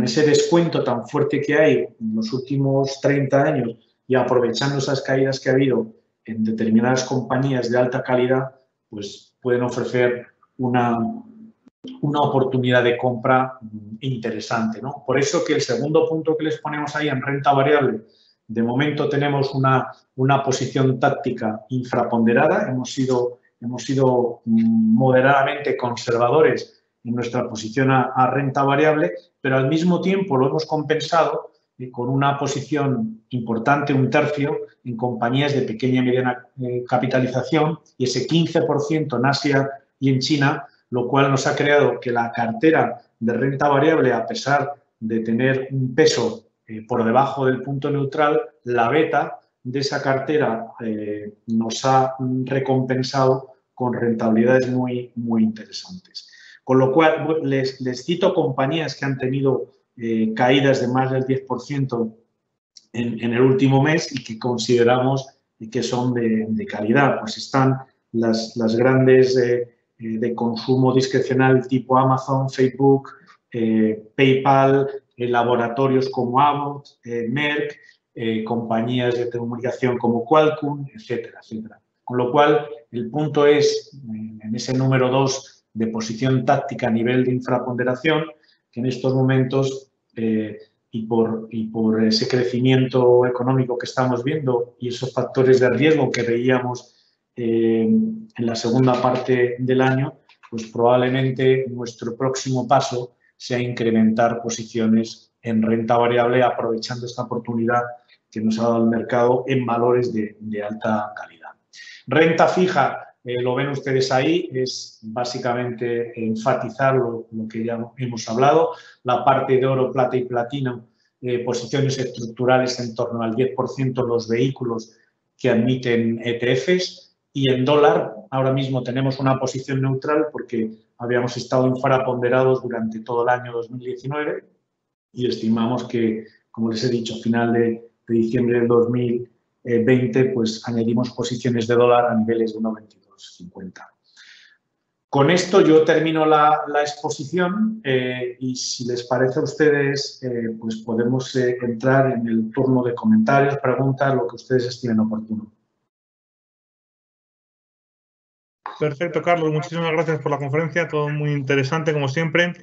ese descuento tan fuerte que hay en los últimos 30 años y aprovechando esas caídas que ha habido en determinadas compañías de alta calidad, pues pueden ofrecer una oportunidad de compra interesante, ¿no? Por eso que el segundo punto que les ponemos ahí en renta variable, de momento tenemos una posición táctica infraponderada, hemos sido moderadamente conservadores en nuestra posición a renta variable, pero al mismo tiempo lo hemos compensado con una posición importante, un tercio, en compañías de pequeña y mediana capitalización y ese 15% en Asia y en China, lo cual nos ha creado que la cartera de renta variable, a pesar de tener un peso por debajo del punto neutral, la beta de esa cartera nos ha recompensado con rentabilidades muy interesantes. Con lo cual, les cito compañías que han tenido caídas de más del 10% en el último mes y que consideramos que son de calidad. Pues están las grandes de consumo discrecional tipo Amazon, Facebook, PayPal, laboratorios como Abbott, Merck, compañías de telecomunicación como Qualcomm, etcétera, etcétera. Con lo cual, el punto es, en ese número 2 de posición táctica a nivel de infraponderación, que en estos momentos, y por ese crecimiento económico que estamos viendo y esos factores de riesgo que veíamos en la segunda parte del año, pues probablemente nuestro próximo paso sea incrementar posiciones en renta variable aprovechando esta oportunidad que nos ha dado el mercado en valores de alta calidad. Renta fija, lo ven ustedes ahí, es básicamente enfatizar lo que ya hemos hablado, la parte de oro, plata y platino, posiciones estructurales en torno al 10% los vehículos que admiten ETFs, y en dólar ahora mismo tenemos una posición neutral porque habíamos estado infraponderados durante todo el año 2019 y estimamos que, como les he dicho, a final de diciembre del 2020, pues añadimos posiciones de dólar a niveles de 1,2250. Con esto yo termino la exposición y si les parece a ustedes, pues podemos entrar en el turno de comentarios, preguntas, lo que ustedes estimen oportuno. Perfecto, Carlos. Muchísimas gracias por la conferencia. Todo muy interesante, como siempre.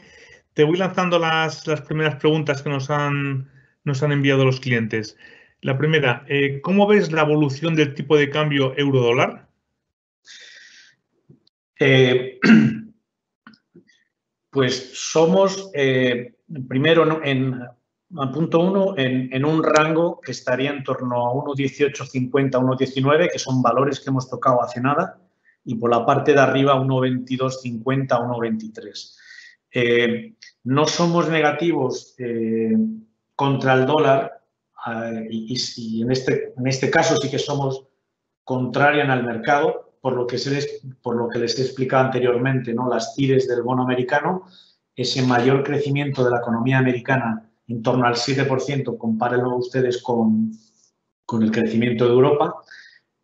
Te voy lanzando las primeras preguntas que nos han enviado los clientes. La primera, ¿cómo ves la evolución del tipo de cambio euro-dólar? Pues somos, primero, a punto 1, en un rango que estaría en torno a 1,1850, 1,19, que son valores que hemos tocado hace nada, y por la parte de arriba 1,2250, 1,23. No somos negativos contra el dólar y en este caso sí que somos contrarios al mercado, por lo que les he explicado anteriormente, ¿no? Las TIRES del bono americano, ese mayor crecimiento de la economía americana en torno al 7%, compárenlo ustedes con el crecimiento de Europa,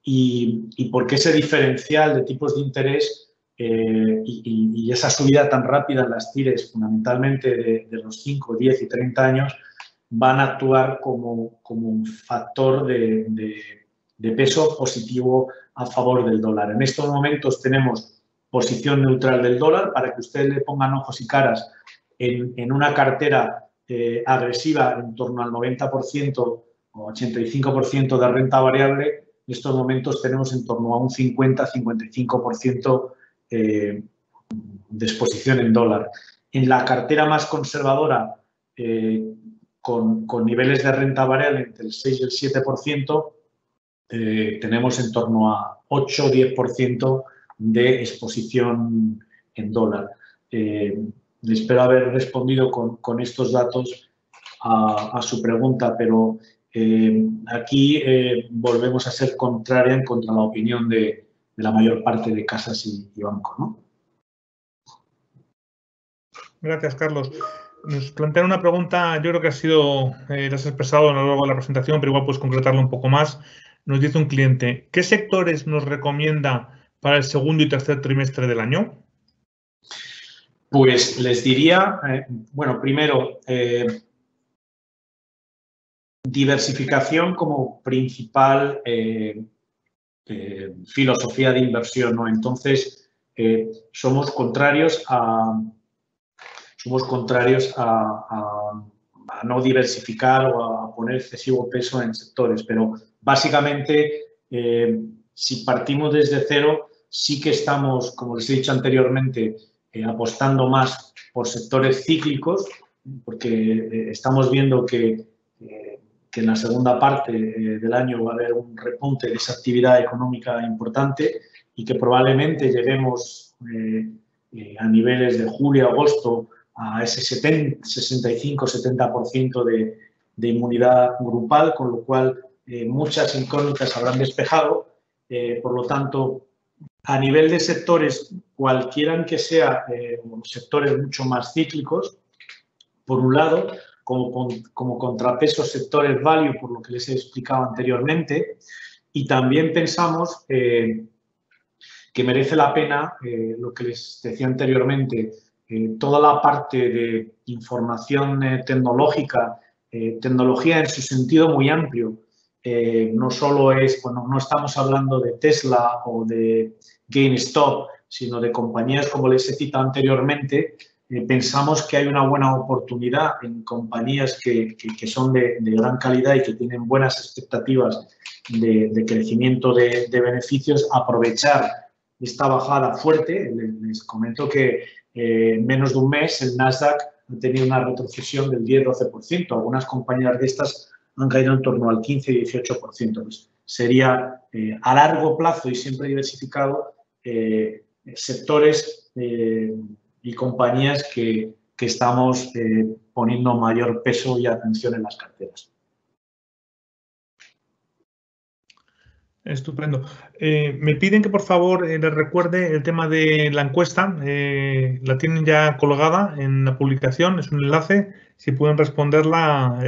y porque ese diferencial de tipos de interés y esa subida tan rápida en las TIRES, fundamentalmente de los 5, 10 y 30 años, van a actuar como un factor de peso positivo a favor del dólar. En estos momentos tenemos posición neutral del dólar para que ustedes le pongan ojos y caras en una cartera agresiva en torno al 90% o 85% de renta variable. En estos momentos tenemos en torno a un 50-55% de exposición en dólar. En la cartera más conservadora, con niveles de renta variable entre el 6 y el 7%, tenemos en torno a 8 o 10% de exposición en dólar. Espero haber respondido con estos datos a su pregunta, pero aquí volvemos a ser contraria en contra la opinión de la mayor parte de casas y bancos, ¿no? Gracias, Carlos. Nos plantean una pregunta, yo creo que la has expresado a lo largo de la presentación, pero igual puedes concretarlo un poco más. Nos dice un cliente, ¿qué sectores nos recomienda para el segundo y tercer trimestre del año? Pues les diría, bueno, primero, diversificación como principal filosofía de inversión, ¿no? Entonces, somos contrarios a no diversificar o a poner excesivo peso en sectores, pero básicamente, si partimos desde cero, sí que estamos, como les he dicho anteriormente, apostando más por sectores cíclicos, porque estamos viendo que en la segunda parte del año va a haber un repunte de esa actividad económica importante y que probablemente lleguemos a niveles de julio, agosto, a ese 65-70% de inmunidad grupal, con lo cual muchas incógnitas habrán despejado. Por lo tanto, a nivel de sectores, cualquiera que sea, sectores mucho más cíclicos, por un lado, como contrapeso sectores value, por lo que les he explicado anteriormente, y también pensamos que merece la pena, lo que les decía anteriormente, toda la parte de información tecnológica, tecnología en su sentido muy amplio. No solo no estamos hablando de Tesla o de GameStop, sino de compañías como les he citado anteriormente. Pensamos que hay una buena oportunidad en compañías que son de gran calidad y que tienen buenas expectativas de crecimiento de beneficios, aprovechar esta bajada fuerte. Les comento que en menos de un mes el Nasdaq ha tenido una retrocesión del 10-12%. Algunas compañías de estas han caído en torno al 15-18%. Pues sería a largo plazo y siempre diversificado sectores y compañías que estamos poniendo mayor peso y atención en las carteras. Estupendo. Me piden que por favor les recuerde el tema de la encuesta. La tienen ya colgada en la publicación, es un enlace. Si pueden responderla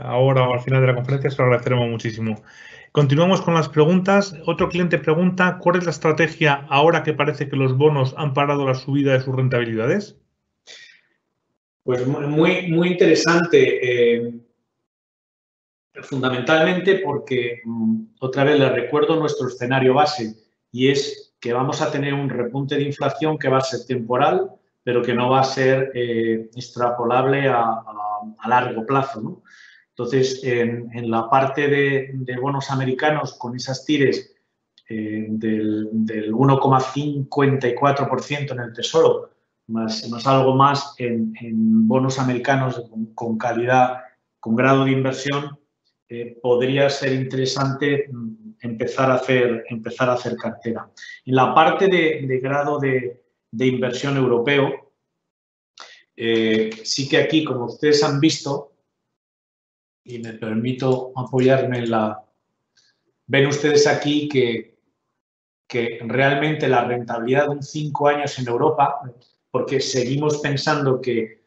ahora o al final de la conferencia, se lo agradeceremos muchísimo. Continuamos con las preguntas. Otro cliente pregunta, ¿cuál es la estrategia ahora que parece que los bonos han parado la subida de sus rentabilidades? Pues muy interesante. Fundamentalmente porque, otra vez les recuerdo nuestro escenario base, y es que vamos a tener un repunte de inflación que va a ser temporal, pero que no va a ser extrapolable a largo plazo, ¿no? Entonces, en la parte de bonos americanos, con esas tires del 1,54% en el Tesoro, más algo más en bonos americanos con calidad, con grado de inversión, podría ser interesante empezar a hacer cartera. En la parte de grado de inversión europeo, sí que aquí, como ustedes han visto, y me permito apoyarme en la... Ven ustedes aquí que realmente la rentabilidad de un 5 años en Europa, porque seguimos pensando que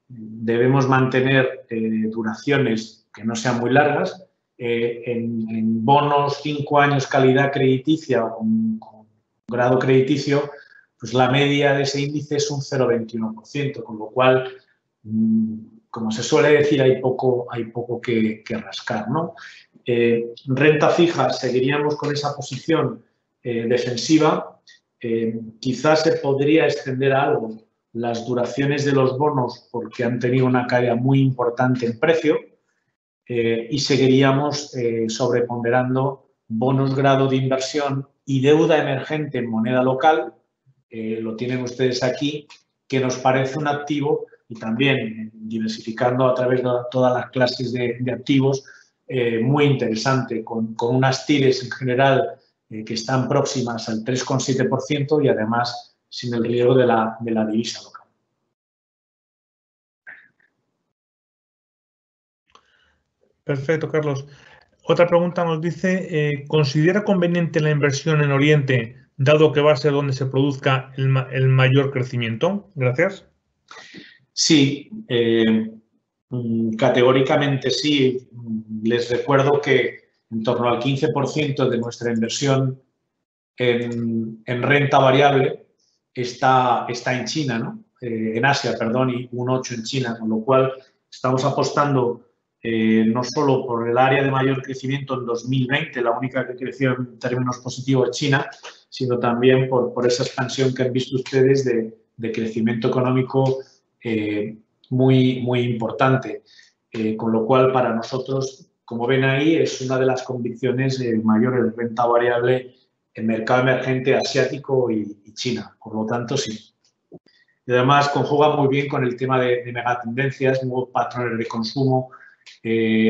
debemos mantener duraciones que no sean muy largas, en bonos 5 años calidad crediticia o con grado crediticio, pues la media de ese índice es un 0,21%, con lo cual, como se suele decir, hay poco que rascar, ¿no? Renta fija, seguiríamos con esa posición defensiva. Quizás se podría extender a algo las duraciones de los bonos porque han tenido una caída muy importante en precio, y seguiríamos sobreponderando bonos grado de inversión y deuda emergente en moneda local, lo tienen ustedes aquí, que nos parece un activo, y también diversificando a través de todas las clases de activos, muy interesante, con unas tires en general que están próximas al 3,7% y además sin el riesgo de la divisa local. Perfecto, Carlos. Otra pregunta nos dice, ¿considera conveniente la inversión en Oriente, dado que va a ser donde se produzca el mayor crecimiento? Gracias. Sí, categóricamente sí. Les recuerdo que en torno al 15% de nuestra inversión en renta variable está en China, ¿no? En Asia, perdón, y un 8% en China, con lo cual estamos apostando no solo por el área de mayor crecimiento en 2020, la única que creció en términos positivos es China, sino también por esa expansión que han visto ustedes de crecimiento económico muy importante. Con lo cual, para nosotros, como ven ahí, es una de las convicciones mayores de renta variable en mercado emergente asiático y China. Por lo tanto, sí. Y además, conjuga muy bien con el tema de megatendencias, nuevos patrones de consumo,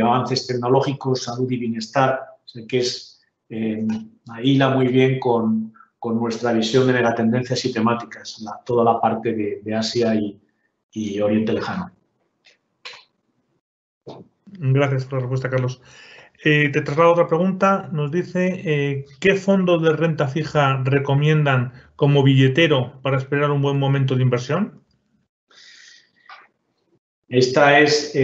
avances tecnológicos, salud y bienestar, que es hila muy bien con nuestra visión de megatendencias y temáticas, toda la parte de Asia y Oriente Lejano. Gracias por la respuesta, Carlos. Te traslado otra pregunta. Nos dice, ¿qué fondos de renta fija recomiendan como billetero para esperar un buen momento de inversión? Esta es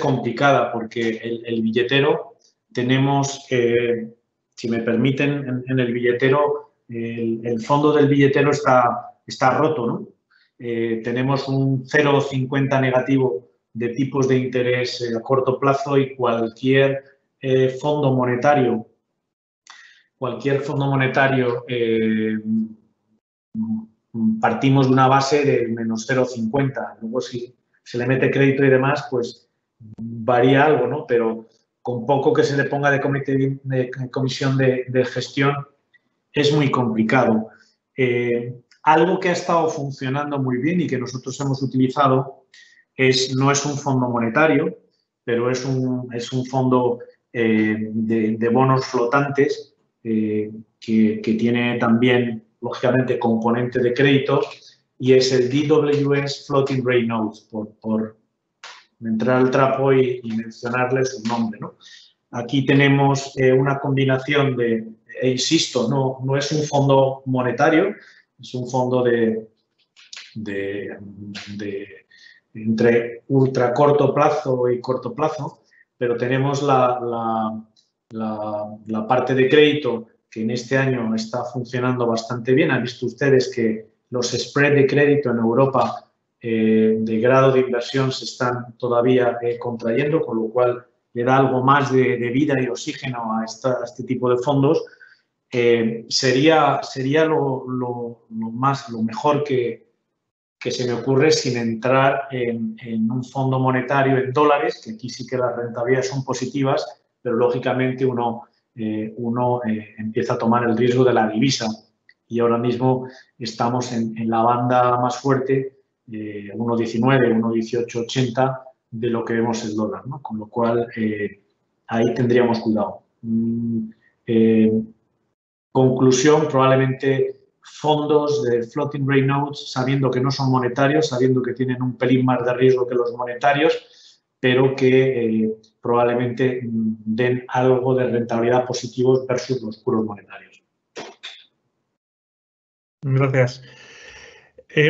complicada porque el billetero tenemos, si me permiten, en el billetero, el fondo del billetero está roto, ¿no? Tenemos un 0,50 negativo de tipos de interés a corto plazo y cualquier fondo monetario partimos de una base de menos 0,50. Luego, si se le mete crédito y demás, pues varía algo, ¿no? Pero con poco que se le ponga de comisión de gestión es muy complicado. Algo que ha estado funcionando muy bien y que nosotros hemos utilizado no es un fondo monetario, pero es un fondo de bonos flotantes que tiene también, lógicamente, componente de crédito y es el DWS Floating Rate Notes, por entrar al trapo y mencionarle su nombre, ¿no? Aquí tenemos una combinación insisto, no es un fondo monetario, es un fondo entre ultra corto plazo y corto plazo, pero tenemos la parte de crédito que en este año está funcionando bastante bien. Han visto ustedes que los spreads de crédito en Europa de grado de inversión se están todavía contrayendo, con lo cual le da algo más de vida y oxígeno a este tipo de fondos. Sería lo mejor que se me ocurre sin entrar en un fondo monetario en dólares, que aquí sí que las rentabilidades son positivas, pero lógicamente uno empieza a tomar el riesgo de la divisa y ahora mismo estamos en la banda más fuerte, 1,19, 1,1880 de lo que vemos el dólar, ¿no? Con lo cual ahí tendríamos cuidado. Conclusión, probablemente fondos de floating rate notes, sabiendo que no son monetarios, sabiendo que tienen un pelín más de riesgo que los monetarios, pero que probablemente den algo de rentabilidad positivos versus los puros monetarios. Gracias.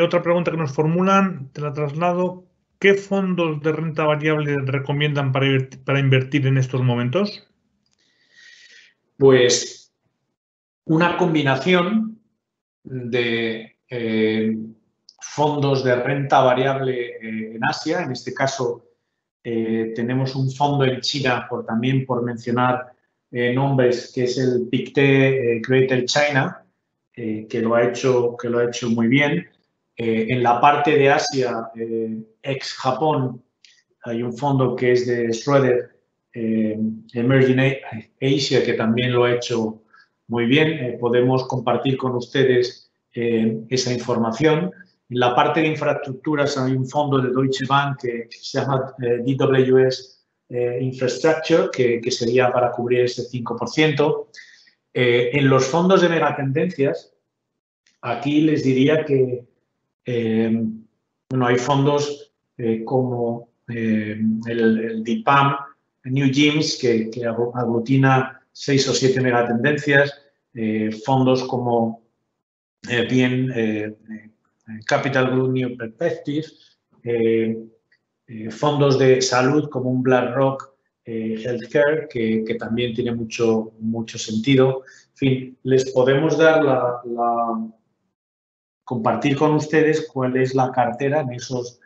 Otra pregunta que nos formulan, te la traslado. ¿Qué fondos de renta variable recomiendan para invertir en estos momentos? Pues una combinación de fondos de renta variable en Asia. En este caso, tenemos un fondo en China, también por mencionar nombres, que es el Pictet Greater China, que lo ha hecho muy bien. En la parte de Asia, ex Japón, hay un fondo que es de Schroeder, Emerging Asia, que también lo ha hecho muy bien. Podemos compartir con ustedes esa información. En la parte de infraestructuras hay un fondo de Deutsche Bank que se llama DWS Infrastructure, que sería para cubrir ese 5%. En los fondos de megatendencias, aquí les diría que bueno, hay fondos como el DIPAM, New Gyms, que aglutina 6 o 7 megatendencias, fondos como Capital Group New Perspective, fondos de salud como un BlackRock Healthcare, que también tiene mucho sentido. En fin, les podemos dar compartir con ustedes cuál es la cartera en esos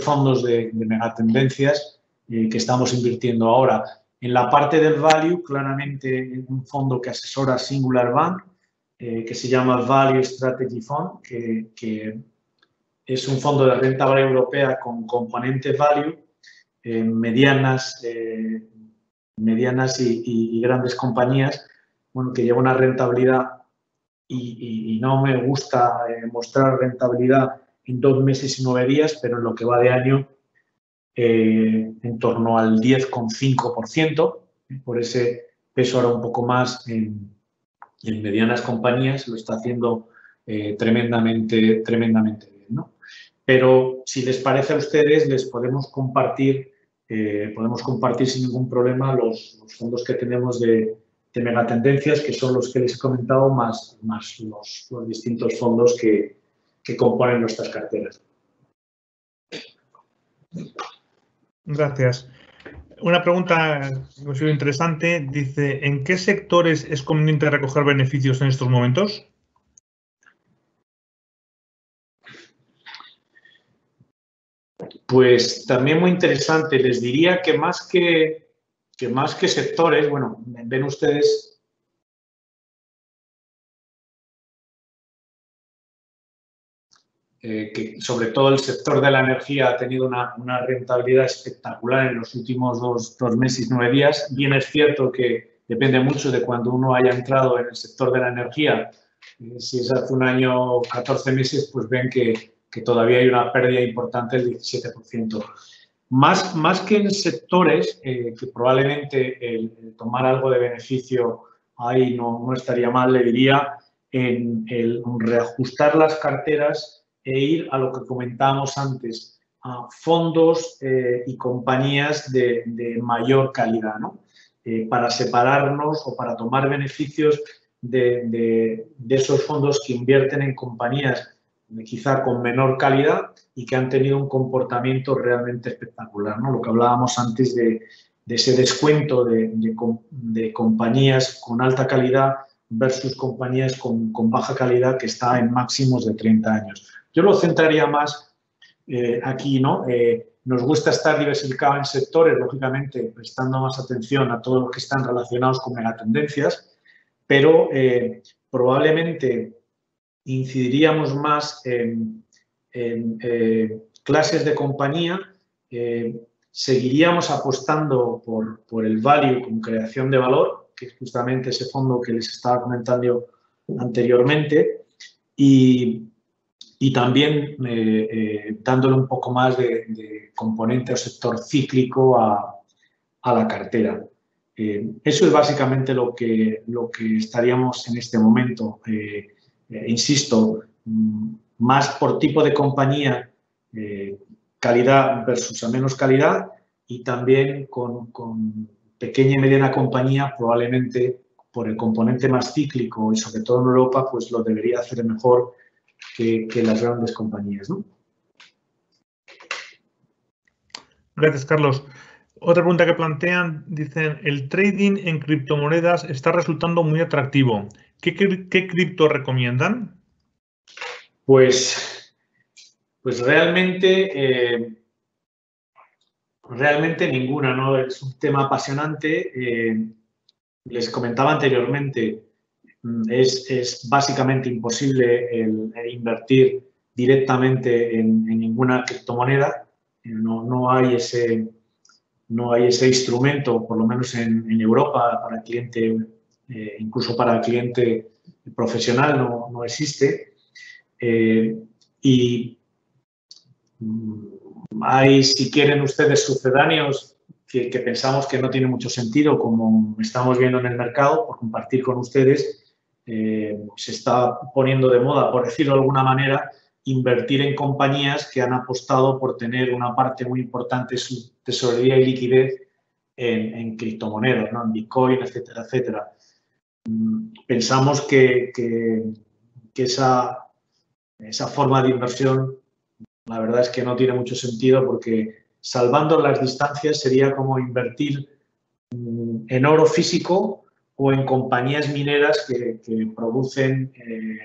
fondos de megatendencias que estamos invirtiendo ahora. En la parte del value, claramente un fondo que asesora Singular Bank, que se llama Value Strategy Fund, que es un fondo de renta variable europea con componente value, medianas y grandes compañías, bueno, que lleva una rentabilidad y no me gusta mostrar rentabilidad en 2 meses y 9 días, pero en lo que va de año en torno al 10,5%, por ese peso ahora un poco más en medianas compañías, lo está haciendo tremendamente bien, ¿no? Pero si les parece a ustedes, les podemos compartir sin ningún problema los fondos que tenemos de megatendencias, que son los que les he comentado, más los distintos fondos que componen nuestras carteras. Gracias. Una pregunta que considero interesante, dice, ¿en qué sectores es conveniente recoger beneficios en estos momentos? Pues también muy interesante. Les diría que más que sectores, bueno, ven ustedes que sobre todo el sector de la energía ha tenido una rentabilidad espectacular en los últimos dos meses y 9 días. Bien es cierto que depende mucho de cuando uno haya entrado en el sector de la energía. Si es hace un año o 14 meses, pues ven que todavía hay una pérdida importante del 17%. Más que en sectores, que probablemente el tomar algo de beneficio ahí no estaría mal, le diría en el reajustar las carteras e ir a lo que comentábamos antes, a fondos y compañías de mayor calidad, ¿no? Para separarnos o para tomar beneficios de esos fondos que invierten en compañías quizá con menor calidad y que han tenido un comportamiento realmente espectacular, ¿no? Lo que hablábamos antes de ese descuento de compañías con alta calidad versus compañías con baja calidad que está en máximos de 30 años. Yo lo centraría más aquí, ¿no? Nos gusta estar diversificados en sectores, lógicamente prestando más atención a todos los que están relacionados con megatendencias, pero probablemente incidiríamos más en clases de compañía, seguiríamos apostando por el value con creación de valor, que es justamente ese fondo que les estaba comentando anteriormente, y también dándole un poco más de componente o sector cíclico a la cartera. Eso es básicamente lo que estaríamos en este momento. Insisto, más por tipo de compañía, calidad versus a menos calidad, y también con pequeña y mediana compañía, probablemente por el componente más cíclico y sobre todo en Europa, pues lo debería hacer mejor que las grandes compañías, ¿no? Gracias, Carlos. Otra pregunta que plantean, dicen, el trading en criptomonedas está resultando muy atractivo. ¿Qué cripto recomiendan? Pues realmente ninguna, ¿no? Es un tema apasionante. Les comentaba anteriormente, es básicamente imposible el invertir directamente en ninguna criptomoneda. No hay ese instrumento, por lo menos en Europa, para el cliente, incluso para el cliente profesional no existe. Y Hay, si quieren ustedes, sucedáneos que pensamos que no tiene mucho sentido, como estamos viendo en el mercado, por compartir con ustedes. Se está poniendo de moda, por decirlo de alguna manera, invertir en compañías que han apostado por tener una parte muy importante de su tesorería y liquidez en criptomonedas, ¿no? En Bitcoin, etcétera, etcétera. Pensamos que esa forma de inversión, la verdad es que no tiene mucho sentido, porque salvando las distancias sería como invertir en oro físico o en compañías mineras que producen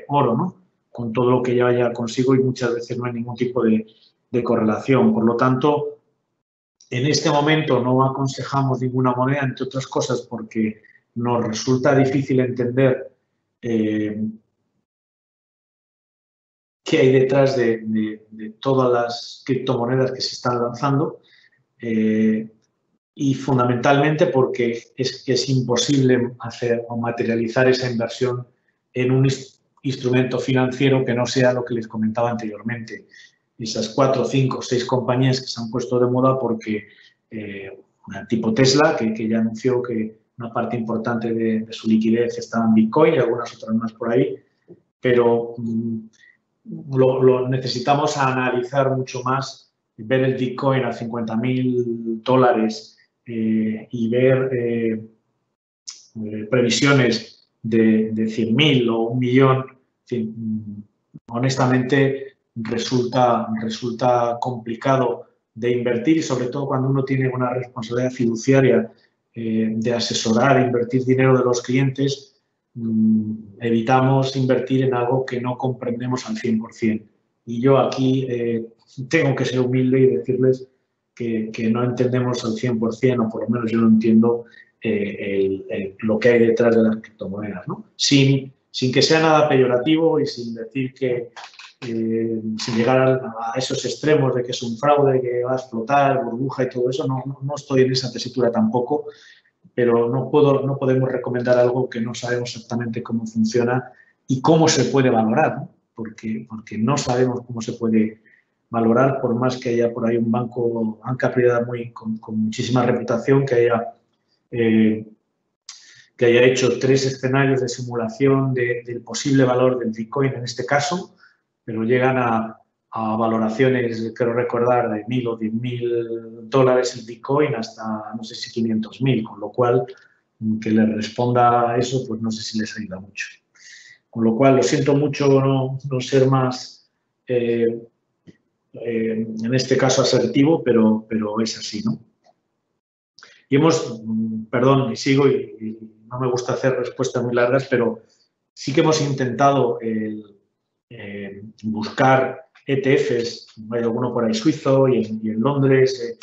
oro, ¿no? Con todo lo que lleva ya consigo, y muchas veces no hay ningún tipo de correlación. Por lo tanto, en este momento no aconsejamos ninguna moneda, entre otras cosas porque nos resulta difícil entender qué hay detrás de todas las criptomonedas que se están lanzando, y fundamentalmente porque es imposible hacer o materializar esa inversión en un instrumento financiero que no sea lo que les comentaba anteriormente. Esas 4, 5, 6 compañías que se han puesto de moda porque tipo Tesla, que ya anunció que una parte importante de su liquidez estaba en Bitcoin y algunas otras más por ahí, pero lo necesitamos analizar mucho más, ver el Bitcoin a $50.000 y ver previsiones de 100.000 o 1 millón. Honestamente, resulta complicado de invertir, y sobre todo cuando uno tiene una responsabilidad fiduciaria de asesorar e invertir dinero de los clientes. Evitamos invertir en algo que no comprendemos al 100%. Y yo aquí tengo que ser humilde y decirles que no entendemos al 100%, o por lo menos yo no entiendo lo que hay detrás de las criptomonedas, ¿no? Sin que sea nada peyorativo y sin decir que, sin llegar a esos extremos de que es un fraude, que va a explotar, burbuja y todo eso, no estoy en esa tesitura tampoco, pero no podemos recomendar algo que no sabemos exactamente cómo funciona y cómo se puede valorar, ¿no? Porque no sabemos cómo se puede valorar, por más que haya por ahí un banca privada con muchísima reputación, que haya hecho 3 escenarios de simulación del posible valor del Bitcoin en este caso, pero llegan a valoraciones, quiero recordar, de $1.000 o $10.000 el Bitcoin hasta, no sé si 500.000, con lo cual, que les responda a eso, pues no sé si les ayuda mucho. Con lo cual, lo siento mucho no ser más, en este caso, asertivo, pero es así, ¿no? Y perdón, y sigo, y no me gusta hacer respuestas muy largas, pero sí que hemos intentado buscar ETFs, hay alguno por ahí suizo y en Londres,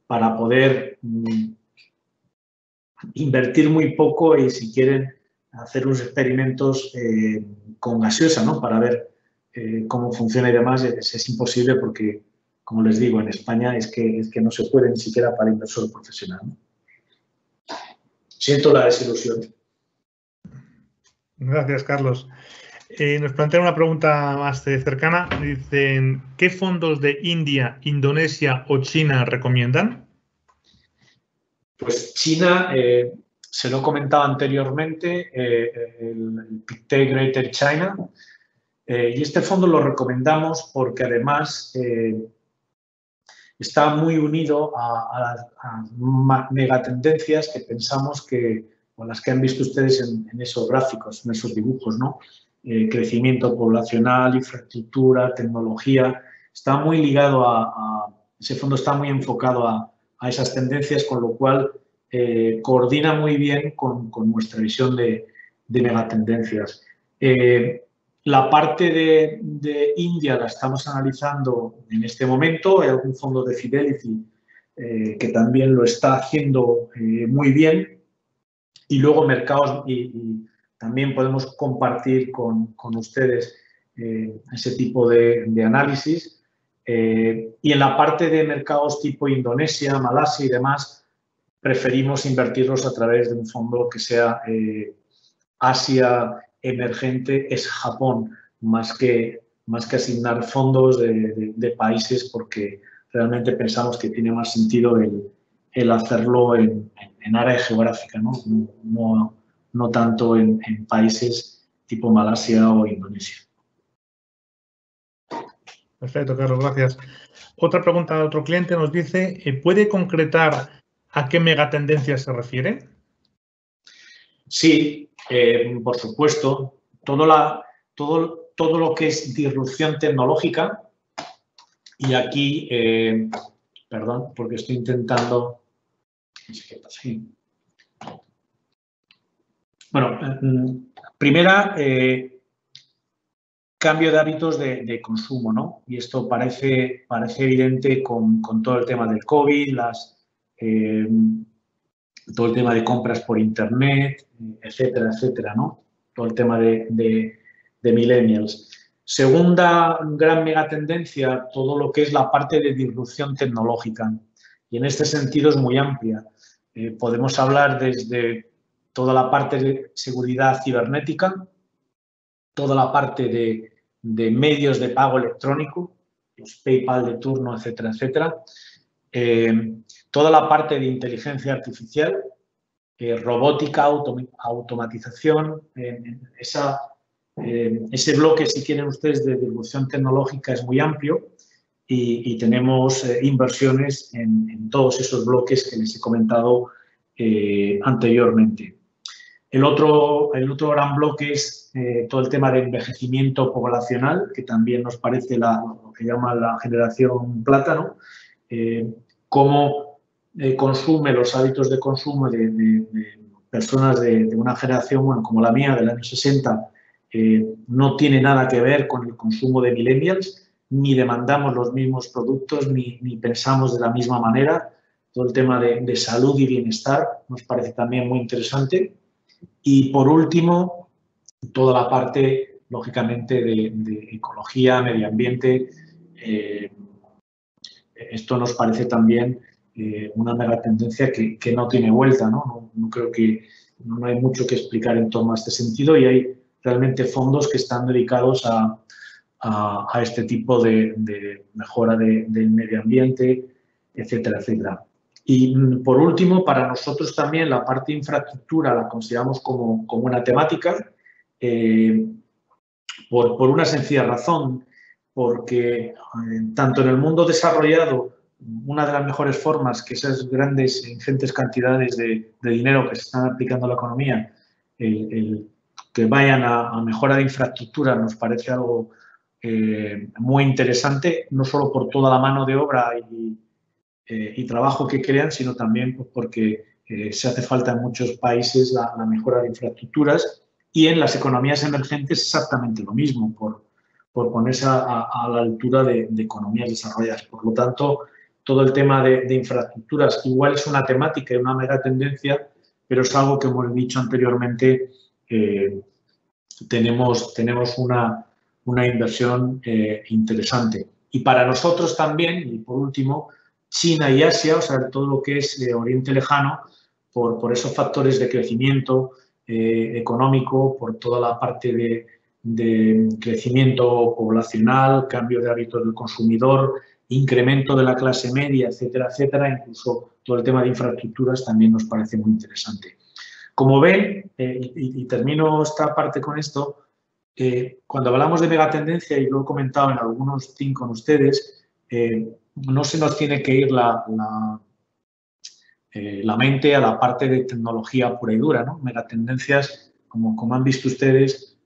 para poder invertir muy poco y, si quieren, hacer unos experimentos con gaseosa, ¿no? Para ver cómo funciona y demás. Es imposible porque, como les digo, en España es que no se puede ni siquiera para inversor profesional, ¿no? Siento la desilusión. Gracias, Carlos. Nos plantean una pregunta más cercana. Dicen, ¿qué fondos de India, Indonesia o China recomiendan? Pues China, se lo he comentado anteriormente, el Pictet Greater China, y este fondo lo recomendamos porque además está muy unido a megatendencias que pensamos o las que han visto ustedes en esos gráficos, en esos dibujos, ¿no? Crecimiento poblacional, infraestructura, tecnología. Está muy ligado ese fondo está muy enfocado a esas tendencias, con lo cual coordina muy bien con nuestra visión de megatendencias. La parte de India la estamos analizando en este momento. Hay algún fondo de Fidelity que también lo está haciendo muy bien. Y luego mercados, y también podemos compartir con ustedes ese tipo de análisis. Y en la parte de mercados tipo Indonesia, Malasia y demás, preferimos invertirlos a través de un fondo que sea Asia emergente, es Japón, más que más que asignar fondos de países, porque realmente pensamos que tiene más sentido el hacerlo en área geográfica, no tanto en países tipo Malasia o Indonesia. Perfecto, Carlos, gracias. Otra pregunta de otro cliente nos dice, ¿puede concretar a qué megatendencia se refiere? Sí, por supuesto. Todo lo que es disrupción tecnológica, y aquí, perdón, porque estoy intentando... No sé qué pasa aquí. Bueno, primera, cambio de hábitos de consumo, ¿no? Y esto parece evidente con todo el tema del COVID, todo el tema de compras por Internet, etcétera, etcétera, ¿no? Todo el tema de millennials. Segunda gran megatendencia, todo lo que es la parte de disrupción tecnológica. Y en este sentido es muy amplia. Podemos hablar desde toda la parte de seguridad cibernética, toda la parte de medios de pago electrónico, los PayPal de turno, etcétera, etcétera. Toda la parte de inteligencia artificial, robótica, automatización, ese bloque, si quieren ustedes, de disrupción tecnológica es muy amplio y tenemos inversiones en todos esos bloques que les he comentado anteriormente. El otro gran bloque es todo el tema de envejecimiento poblacional, que también nos parece lo que llama la generación plátano, cómo consume los hábitos de consumo de personas de una generación, bueno, como la mía, del año 60, no tiene nada que ver con el consumo de millennials, ni demandamos los mismos productos, ni pensamos de la misma manera. Todo el tema de salud y bienestar nos parece también muy interesante. Y, por último, toda la parte, lógicamente, de ecología, medio ambiente. Esto nos parece también una mega tendencia que no tiene vuelta, ¿no? No creo que no hay mucho que explicar en torno a este sentido y hay realmente fondos que están dedicados a este tipo de mejora del medio ambiente, etcétera, etcétera. Y, por último, para nosotros también la parte de infraestructura la consideramos como una temática por una sencilla razón, porque tanto en el mundo desarrollado, una de las mejores formas que esas grandes e ingentes cantidades de dinero que se están aplicando a la economía, que vayan a mejora de infraestructura, nos parece algo muy interesante, no solo por toda la mano de obra y trabajo que crean, sino también pues, porque se hace falta en muchos países la mejora de infraestructuras y en las economías emergentes exactamente lo mismo, por ponerse a la altura de economías desarrolladas. Por lo tanto, todo el tema de infraestructuras igual es una temática y una mega tendencia, pero es algo que, como he dicho anteriormente, tenemos una inversión interesante. Y para nosotros también, y por último, China y Asia, o sea, todo lo que es Oriente Lejano, por esos factores de crecimiento económico, por toda la parte de crecimiento poblacional, cambio de hábitos del consumidor, incremento de la clase media, etcétera, etcétera, incluso todo el tema de infraestructuras también nos parece muy interesante. Como ven, y termino esta parte con esto, cuando hablamos de megatendencia, y lo he comentado en algunos teams con ustedes, no se nos tiene que ir la mente a la parte de tecnología pura y dura, ¿no? Megatendencias, como han visto ustedes,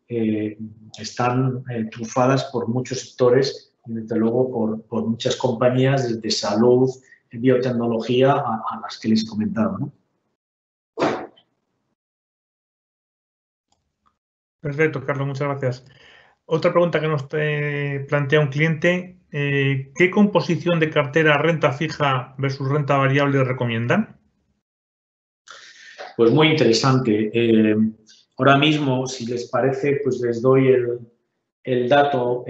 están trufadas por muchos sectores y, desde luego, por muchas compañías desde salud, biotecnología, a las que les he comentado, ¿no? Perfecto, Carlos, muchas gracias. Otra pregunta que nos plantea un cliente, ¿qué composición de cartera renta fija versus renta variable recomiendan? Pues muy interesante. Ahora mismo, si les parece, pues les doy el dato,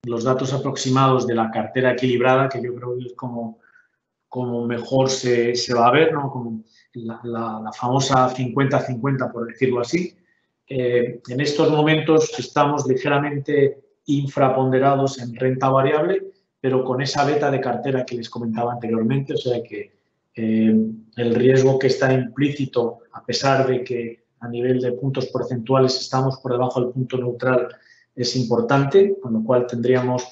los datos aproximados de la cartera equilibrada, que yo creo que es como mejor se va a ver, ¿no? Como la famosa 50-50, por decirlo así. En estos momentos estamos ligeramente infraponderados en renta variable, pero con esa beta de cartera que les comentaba anteriormente, o sea que el riesgo que está implícito, a pesar de que a nivel de puntos porcentuales estamos por debajo del punto neutral, es importante, con lo cual tendríamos,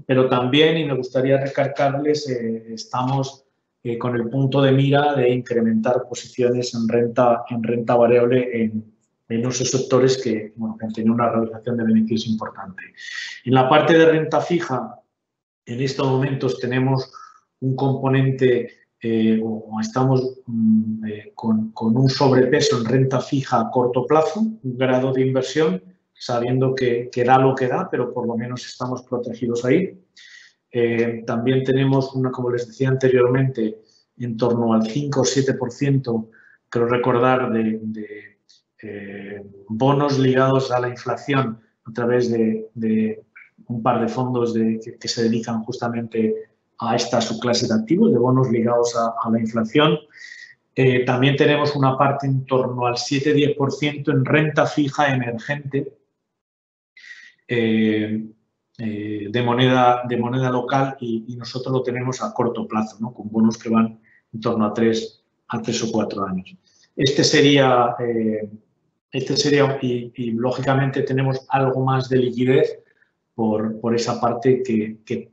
pero también, y me gustaría recalcarles, estamos con el punto de mira de incrementar posiciones en renta variable en esos sectores que, bueno, que han tenido una realización de beneficios importante. En la parte de renta fija, en estos momentos tenemos un componente o estamos con un sobrepeso en renta fija a corto plazo, un grado de inversión, sabiendo que da lo que da, pero por lo menos estamos protegidos ahí. También tenemos una, como les decía anteriormente, en torno al 5 o 7%, creo recordar, de bonos ligados a la inflación a través de un par de fondos que se dedican justamente a esta subclase de activos, de bonos ligados a la inflación. También tenemos una parte en torno al 7-10% en renta fija emergente de moneda local y nosotros lo tenemos a corto plazo, ¿no? Con bonos que van en torno a 3 o 4 años. Este sería y lógicamente tenemos algo más de liquidez por esa parte que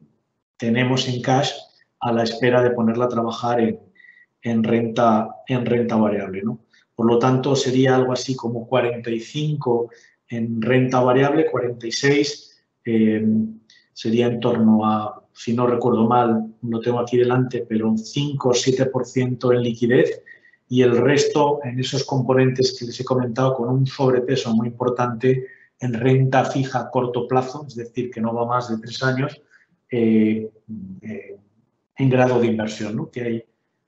tenemos en cash a la espera de ponerla a trabajar en renta variable, ¿no? Por lo tanto, sería algo así como 45 en renta variable, 46 sería en torno a, si no recuerdo mal, lo tengo aquí delante, pero un 5 o 7% en liquidez y el resto en esos componentes que les he comentado con un sobrepeso muy importante en renta fija a corto plazo, es decir, que no va más de 3 años, en grado de inversión, ¿no? Que hay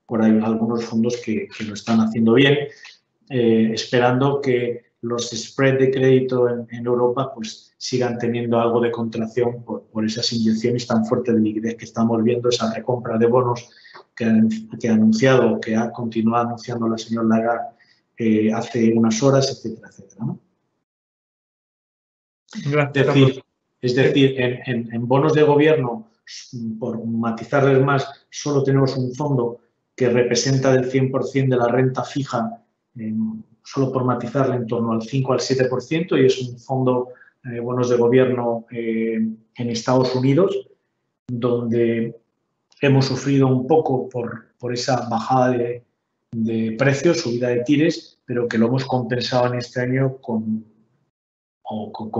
por ahí algunos fondos que lo están haciendo bien, esperando que los spreads de crédito en Europa pues sigan teniendo algo de contracción por esas inyecciones tan fuertes de liquidez que estamos viendo, esa recompra de bonos que ha anunciado, que ha continuado anunciando la señora Lagarde hace unas horas, etcétera, etcétera, ¿no? Gracias, es decir, en bonos de gobierno, por matizarles más, solo tenemos un fondo que representa del 100% de la renta fija, solo por matizarle en torno al 5 al 7%, y es un fondo bonos de gobierno en Estados Unidos, donde hemos sufrido un poco por esa bajada de precios, subida de tires, pero que lo hemos compensado en este año con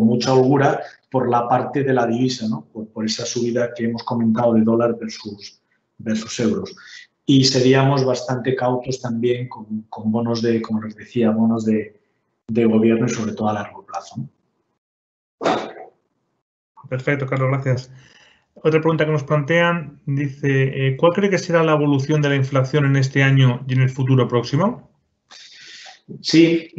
mucha holgura por la parte de la divisa, ¿no? Por esa subida que hemos comentado de dólar versus euros. Y seríamos bastante cautos también con bonos de, como les decía, bonos de gobierno y sobre todo a largo plazo, ¿no? Perfecto, Carlos, gracias. Otra pregunta que nos plantean dice, ¿cuál cree que será la evolución de la inflación en este año y en el futuro próximo? Sí,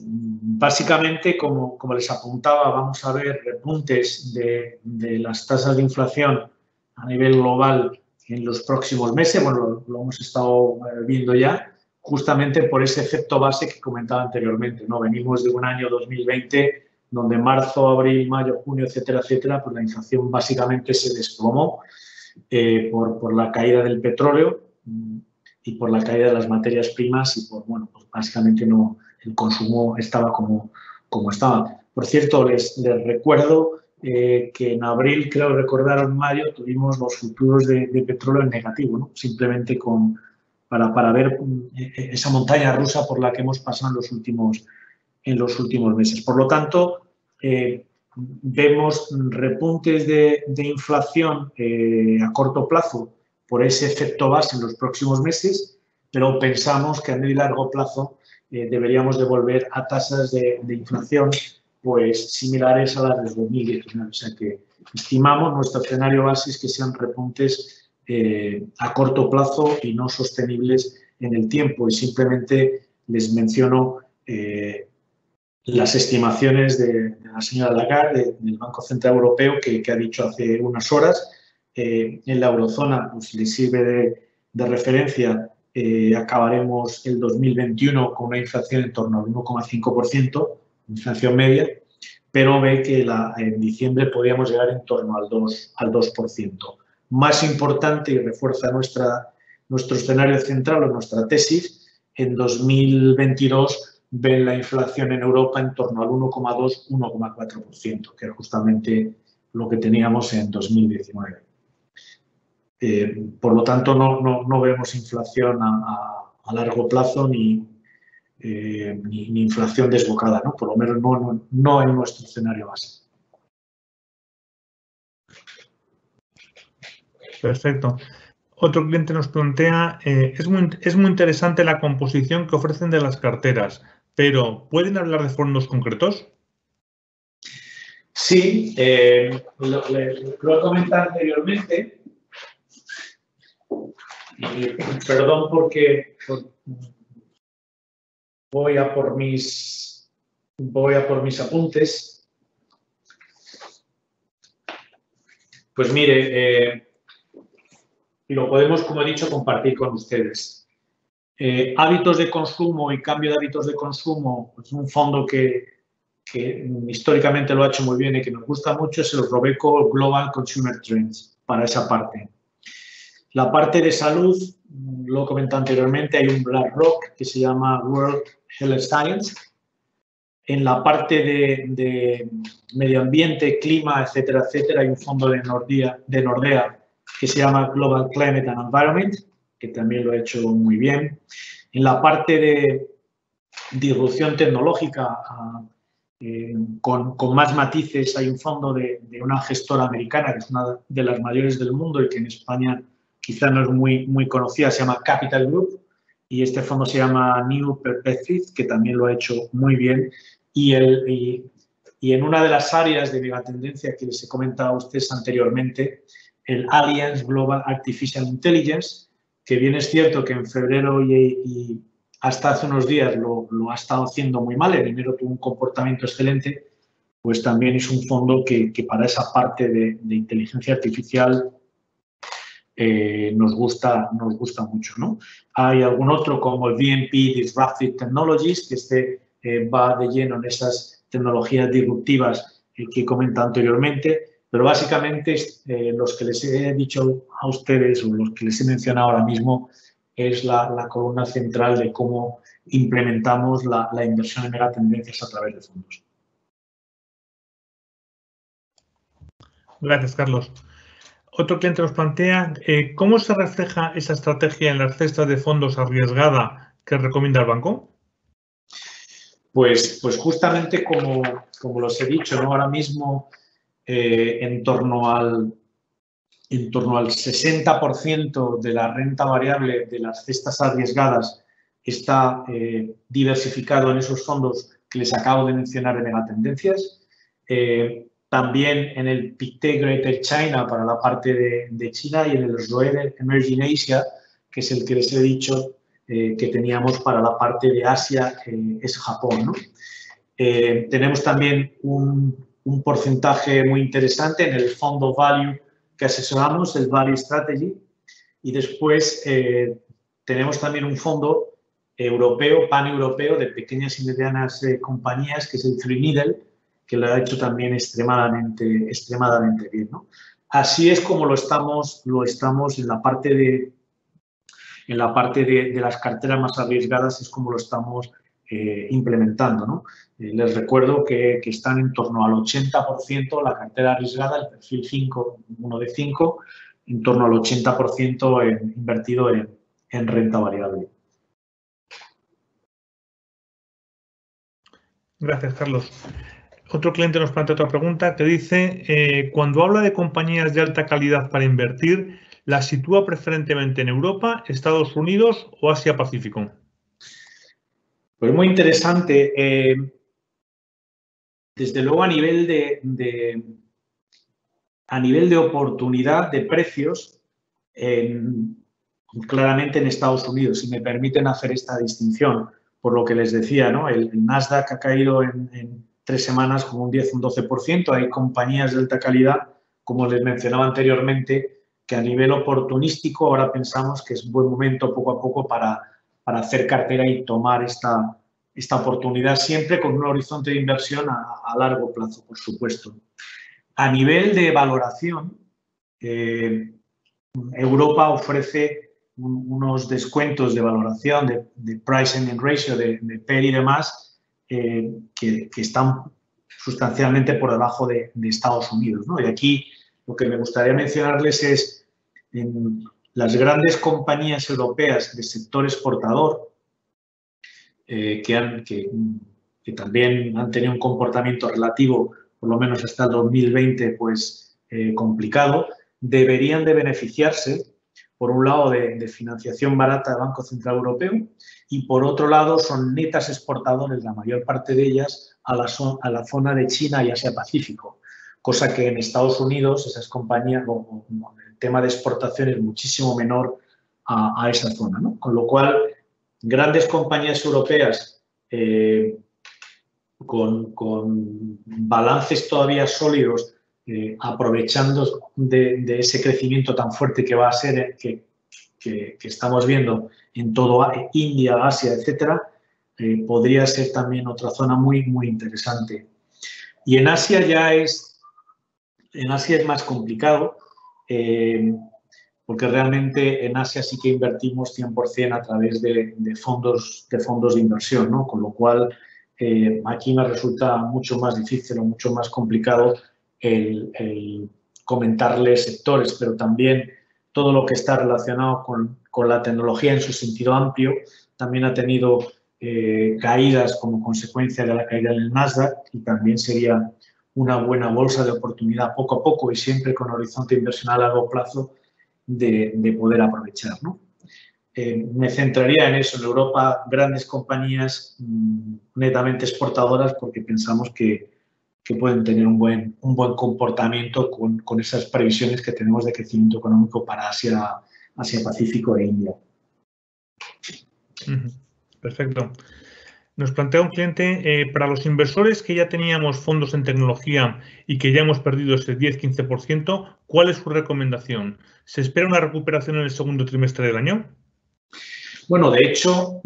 básicamente, como les apuntaba, vamos a ver repuntes de las tasas de inflación a nivel global en los próximos meses. Bueno, lo hemos estado viendo ya, justamente por ese efecto base que comentaba anteriormente, ¿no? Venimos de un año 2020 donde marzo, abril, mayo, junio, etcétera, etcétera, pues la inflación básicamente se desplomó por la caída del petróleo y por la caída de las materias primas y por, bueno, pues básicamente no, el consumo estaba como estaba. Por cierto, les recuerdo que en abril, creo recordar, en mayo, tuvimos los futuros de petróleo en negativo, ¿no? Simplemente para ver esa montaña rusa por la que hemos pasado en los últimos meses. Por lo tanto, vemos repuntes de inflación a corto plazo por ese efecto base en los próximos meses, pero pensamos que a medio y largo plazo deberíamos de volver a tasas de inflación pues similares a las del 2019. O sea que estimamos, nuestro escenario base es que sean repuntes a corto plazo y no sostenibles en el tiempo. Y simplemente les menciono las estimaciones de la señora Lagarde, del Banco Central Europeo, que ha dicho hace unas horas. En la eurozona, pues, le sirve de referencia, acabaremos el 2021 con una inflación en torno al 1,5%, inflación media, pero ve que en diciembre podíamos llegar en torno al 2%. Más importante, y refuerza nuestro escenario central o nuestra tesis, en 2022 ven la inflación en Europa en torno al 1,2-1,4%, que es justamente lo que teníamos en 2019. Por lo tanto, no vemos inflación a largo plazo ni inflación desbocada, ¿no? Por lo menos no en nuestro escenario base. Perfecto. Otro cliente nos plantea, es muy interesante la composición que ofrecen de las carteras, pero ¿pueden hablar de fondos concretos? Sí, lo he comentado anteriormente. Perdón porque voy a por mis apuntes. Pues mire, lo podemos, como he dicho, compartir con ustedes. Hábitos de consumo y cambio de hábitos de consumo, es un fondo que históricamente lo ha hecho muy bien y que nos gusta mucho, es el Robeco Global Consumer Trends, para esa parte. La parte de salud, lo he comentado anteriormente, hay un BlackRock que se llama World Health Science. En la parte de medio ambiente, clima, etcétera, etcétera, hay un fondo de Nordea que se llama Global Climate and Environment, que también lo ha hecho muy bien. En la parte de disrupción tecnológica, con más matices, hay un fondo de una gestora americana, que es una de las mayores del mundo y que en España quizá no es muy conocida, se llama Capital Group, y este fondo se llama New Perspective, que también lo ha hecho muy bien. Y en una de las áreas de megatendencia que les he comentado a ustedes anteriormente, el Allianz Global Artificial Intelligence, que bien es cierto que en febrero y hasta hace unos días lo ha estado haciendo muy mal, en enero tuvo un comportamiento excelente, pues también es un fondo que para esa parte de inteligencia artificial nos gusta mucho, ¿no? Hay algún otro como el BNP Disruptive Technologies, que va de lleno en esas tecnologías disruptivas que he comentado anteriormente, pero básicamente los que les he dicho a ustedes o los que les he mencionado ahora mismo es la columna central de cómo implementamos la inversión en megatendencias a través de fondos. Gracias, Carlos. Otro cliente nos plantea, ¿cómo se refleja esa estrategia en las cestas de fondos arriesgada que recomienda el banco? Pues justamente como los he dicho, ¿no? Ahora mismo en torno al 60% de la renta variable de las cestas arriesgadas está diversificado en esos fondos que les acabo de mencionar de megatendencias. También en el Pictet Greater China para la parte de China y en el Roemer Emerging Asia, que es el que les he dicho que teníamos para la parte de Asia, es Japón, ¿no? Tenemos también un porcentaje muy interesante en el fondo Value que asesoramos, el Value Strategy, y después tenemos también un fondo europeo, paneuropeo, de pequeñas y medianas compañías, que es el Three Needle, que lo ha hecho también extremadamente bien, ¿no? Así es como lo estamos en la parte de las carteras más arriesgadas, es como lo estamos implementando, ¿no? Les recuerdo que están en torno al 80% la cartera arriesgada, el perfil 5, uno de 5, en torno al 80% invertido en renta variable. Gracias, Carlos. Otro cliente nos plantea otra pregunta que dice, cuando habla de compañías de alta calidad para invertir, ¿las sitúa preferentemente en Europa, Estados Unidos o Asia-Pacífico? Pues muy interesante. Desde luego a nivel de oportunidad de precios, claramente en Estados Unidos, si me permiten hacer esta distinción, por lo que les decía, ¿no? El Nasdaq ha caído en 3 semanas como un 10, un 12%. Hay compañías de alta calidad, como les mencionaba anteriormente, que a nivel oportunístico ahora pensamos que es un buen momento poco a poco para hacer cartera y tomar esta esta oportunidad siempre con un horizonte de inversión a largo plazo, por supuesto. A nivel de valoración, Europa ofrece unos descuentos de valoración de price earning ratio, de PER y demás, que están sustancialmente por debajo de Estados Unidos, ¿no? Y aquí lo que me gustaría mencionarles es en las grandes compañías europeas de sector exportador, que también han tenido un comportamiento relativo, por lo menos hasta el 2020, pues complicado, deberían de beneficiarse, por un lado, de financiación barata del Banco Central Europeo y, por otro lado, son netas exportadores, la mayor parte de ellas, a la zona de China y Asia-Pacífico, cosa que en Estados Unidos esas compañías, el tema de exportación es muchísimo menor a esa zona, ¿no? Con lo cual, grandes compañías europeas con balances todavía sólidos, aprovechando de ese crecimiento tan fuerte que va a ser, que estamos viendo en todo India, Asia, etcétera, podría ser también otra zona muy, muy interesante. Y en Asia es más complicado, porque realmente en Asia sí que invertimos 100% a través de fondos de inversión, ¿no? Con lo cual, aquí me resulta mucho más difícil o mucho más complicado el comentarles sectores, pero también todo lo que está relacionado con la tecnología en su sentido amplio también ha tenido caídas como consecuencia de la caída del Nasdaq, y también sería una buena bolsa de oportunidad poco a poco y siempre con horizonte inversional a largo plazo de poder aprovechar, ¿no? Me centraría en eso, en Europa, grandes compañías netamente exportadoras, porque pensamos que pueden tener un buen comportamiento con esas previsiones que tenemos de crecimiento económico para Asia, Pacífico e India. Perfecto. Nos plantea un cliente, para los inversores que ya teníamos fondos en tecnología y que ya hemos perdido ese 10-15%, ¿cuál es su recomendación? ¿Se espera una recuperación en el segundo trimestre del año? Bueno, de hecho,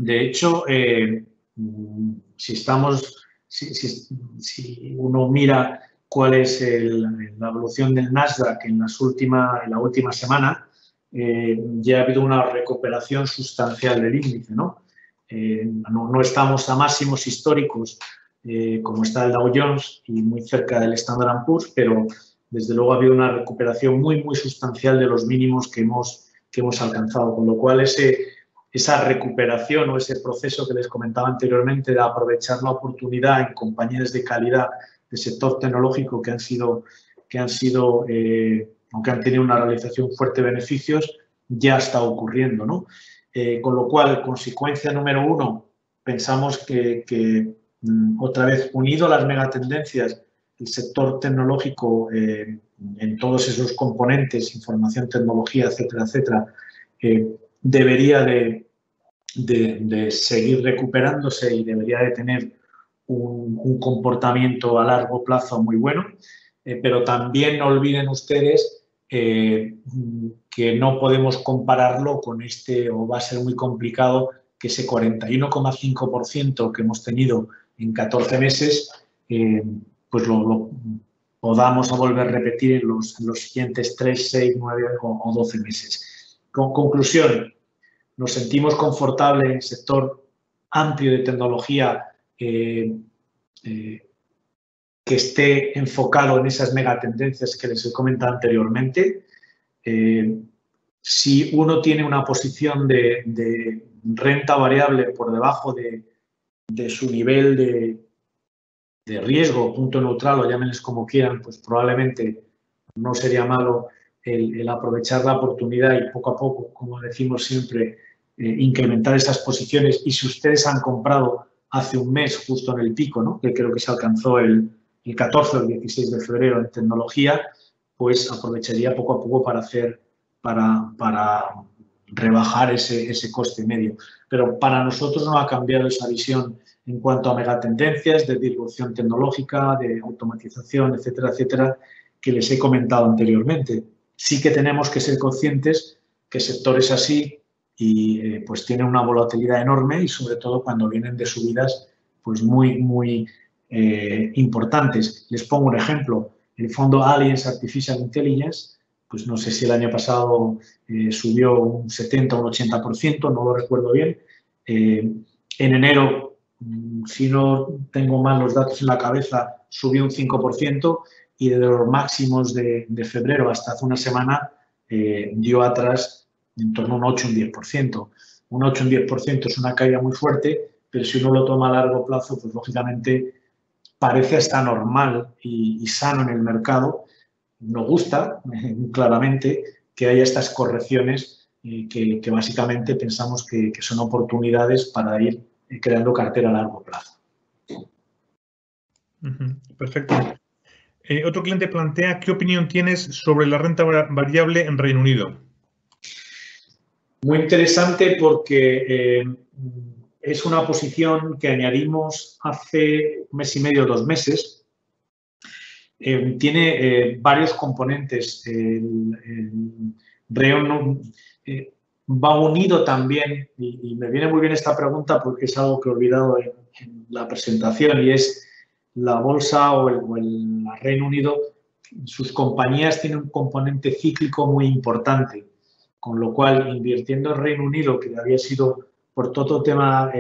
si uno mira cuál es la evolución del Nasdaq en la última semana, ya ha habido una recuperación sustancial del índice, ¿no? No estamos a máximos históricos como está el Dow Jones y muy cerca del Standard & Poor's, pero desde luego ha habido una recuperación muy, muy sustancial de los mínimos que hemos alcanzado, con lo cual esa recuperación o ese proceso que les comentaba anteriormente de aprovechar la oportunidad en compañías de calidad del sector tecnológico que han tenido una realización fuerte de beneficios, ya está ocurriendo, ¿no? Con lo cual, consecuencia número uno, pensamos que otra vez, unido a las megatendencias, el sector tecnológico en todos esos componentes, información, tecnología, etcétera, etcétera, debería de seguir recuperándose y debería de tener un comportamiento a largo plazo muy bueno, pero también no olviden ustedes que no podemos compararlo con o va a ser muy complicado que ese 41,5% que hemos tenido en 14 meses, pues lo podamos volver a repetir en los siguientes 3, 6, 9 o 12 meses. Con conclusión, nos sentimos confortables en el sector amplio de tecnología que esté enfocado en esas megatendencias que les he comentado anteriormente. Si uno tiene una posición de renta variable por debajo de su nivel de riesgo, punto neutral o llámenles como quieran, pues probablemente no sería malo el aprovechar la oportunidad y poco a poco, como decimos siempre, incrementar esas posiciones. Y si ustedes han comprado hace un mes, justo en el pico, ¿no?, que creo que se alcanzó el 14 o el 16 de febrero en tecnología, pues aprovecharía poco a poco para rebajar ese coste medio. Pero para nosotros no ha cambiado esa visión en cuanto a megatendencias de disrupción tecnológica, de automatización, etcétera, etcétera, que les he comentado anteriormente. Sí que tenemos que ser conscientes que sectores así pues tienen una volatilidad enorme y sobre todo cuando vienen de subidas pues muy importantes. Les pongo un ejemplo. El fondo Allianz Artificial Intelligence, pues no sé si el año pasado subió un 70 o un 80%, no lo recuerdo bien. En enero, si no tengo mal los datos en la cabeza, subió un 5% y desde los máximos de febrero hasta hace una semana dio atrás en torno a un 8 o un 10%. Un 8 o un 10% es una caída muy fuerte, pero si uno lo toma a largo plazo, pues lógicamente parece hasta normal y sano en el mercado. Nos gusta, claramente, que haya estas correcciones que básicamente pensamos que son oportunidades para ir creando cartera a largo plazo. Perfecto. Otro cliente plantea, ¿qué opinión tienes sobre la renta variable en Reino Unido? Muy interesante porque es una posición que añadimos hace un mes y medio, 2 meses. Tiene varios componentes. El Reino va unido también, y me viene muy bien esta pregunta porque es algo que he olvidado en la presentación, y es la bolsa o el Reino Unido, sus compañías tienen un componente cíclico muy importante, con lo cual invirtiendo en Reino Unido, que había sido por todo tema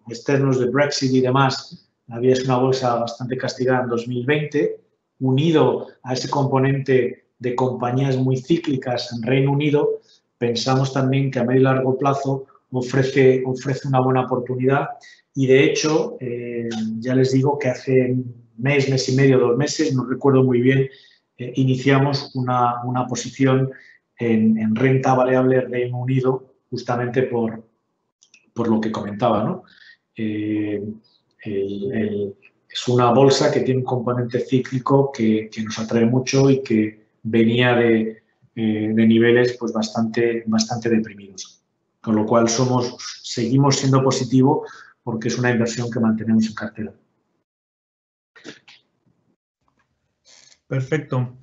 externos de Brexit y demás, había sido una bolsa bastante castigada en 2020, unido a ese componente de compañías muy cíclicas en Reino Unido, pensamos también que a medio y largo plazo ofrece una buena oportunidad y, de hecho, ya les digo que hace mes y medio, 2 meses, no recuerdo muy bien, iniciamos una posición en renta variable Reino Unido justamente por lo que comentaba, ¿no? Es una bolsa que tiene un componente cíclico que nos atrae mucho y que venía de niveles pues bastante deprimidos. Con lo cual seguimos siendo positivo porque es una inversión que mantenemos en cartera. Perfecto.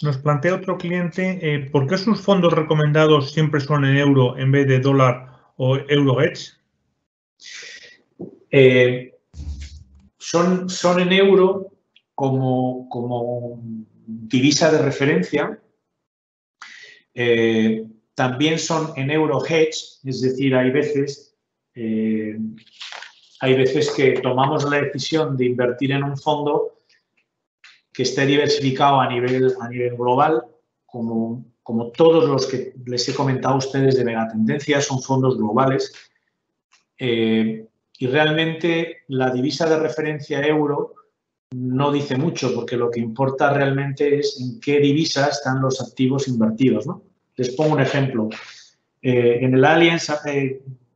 Nos plantea otro cliente, ¿por qué sus fondos recomendados siempre son en euro en vez de dólar o euro hedge? Son en euro como divisa de referencia. También son en euro hedge, es decir, hay veces que tomamos la decisión de invertir en un fondo que esté diversificado a nivel global, como todos los que les he comentado a ustedes de Megatendencia, son fondos globales. Y realmente la divisa de referencia euro no dice mucho, porque lo que importa realmente es en qué divisa están los activos invertidos, ¿no? Les pongo un ejemplo. En el Allianz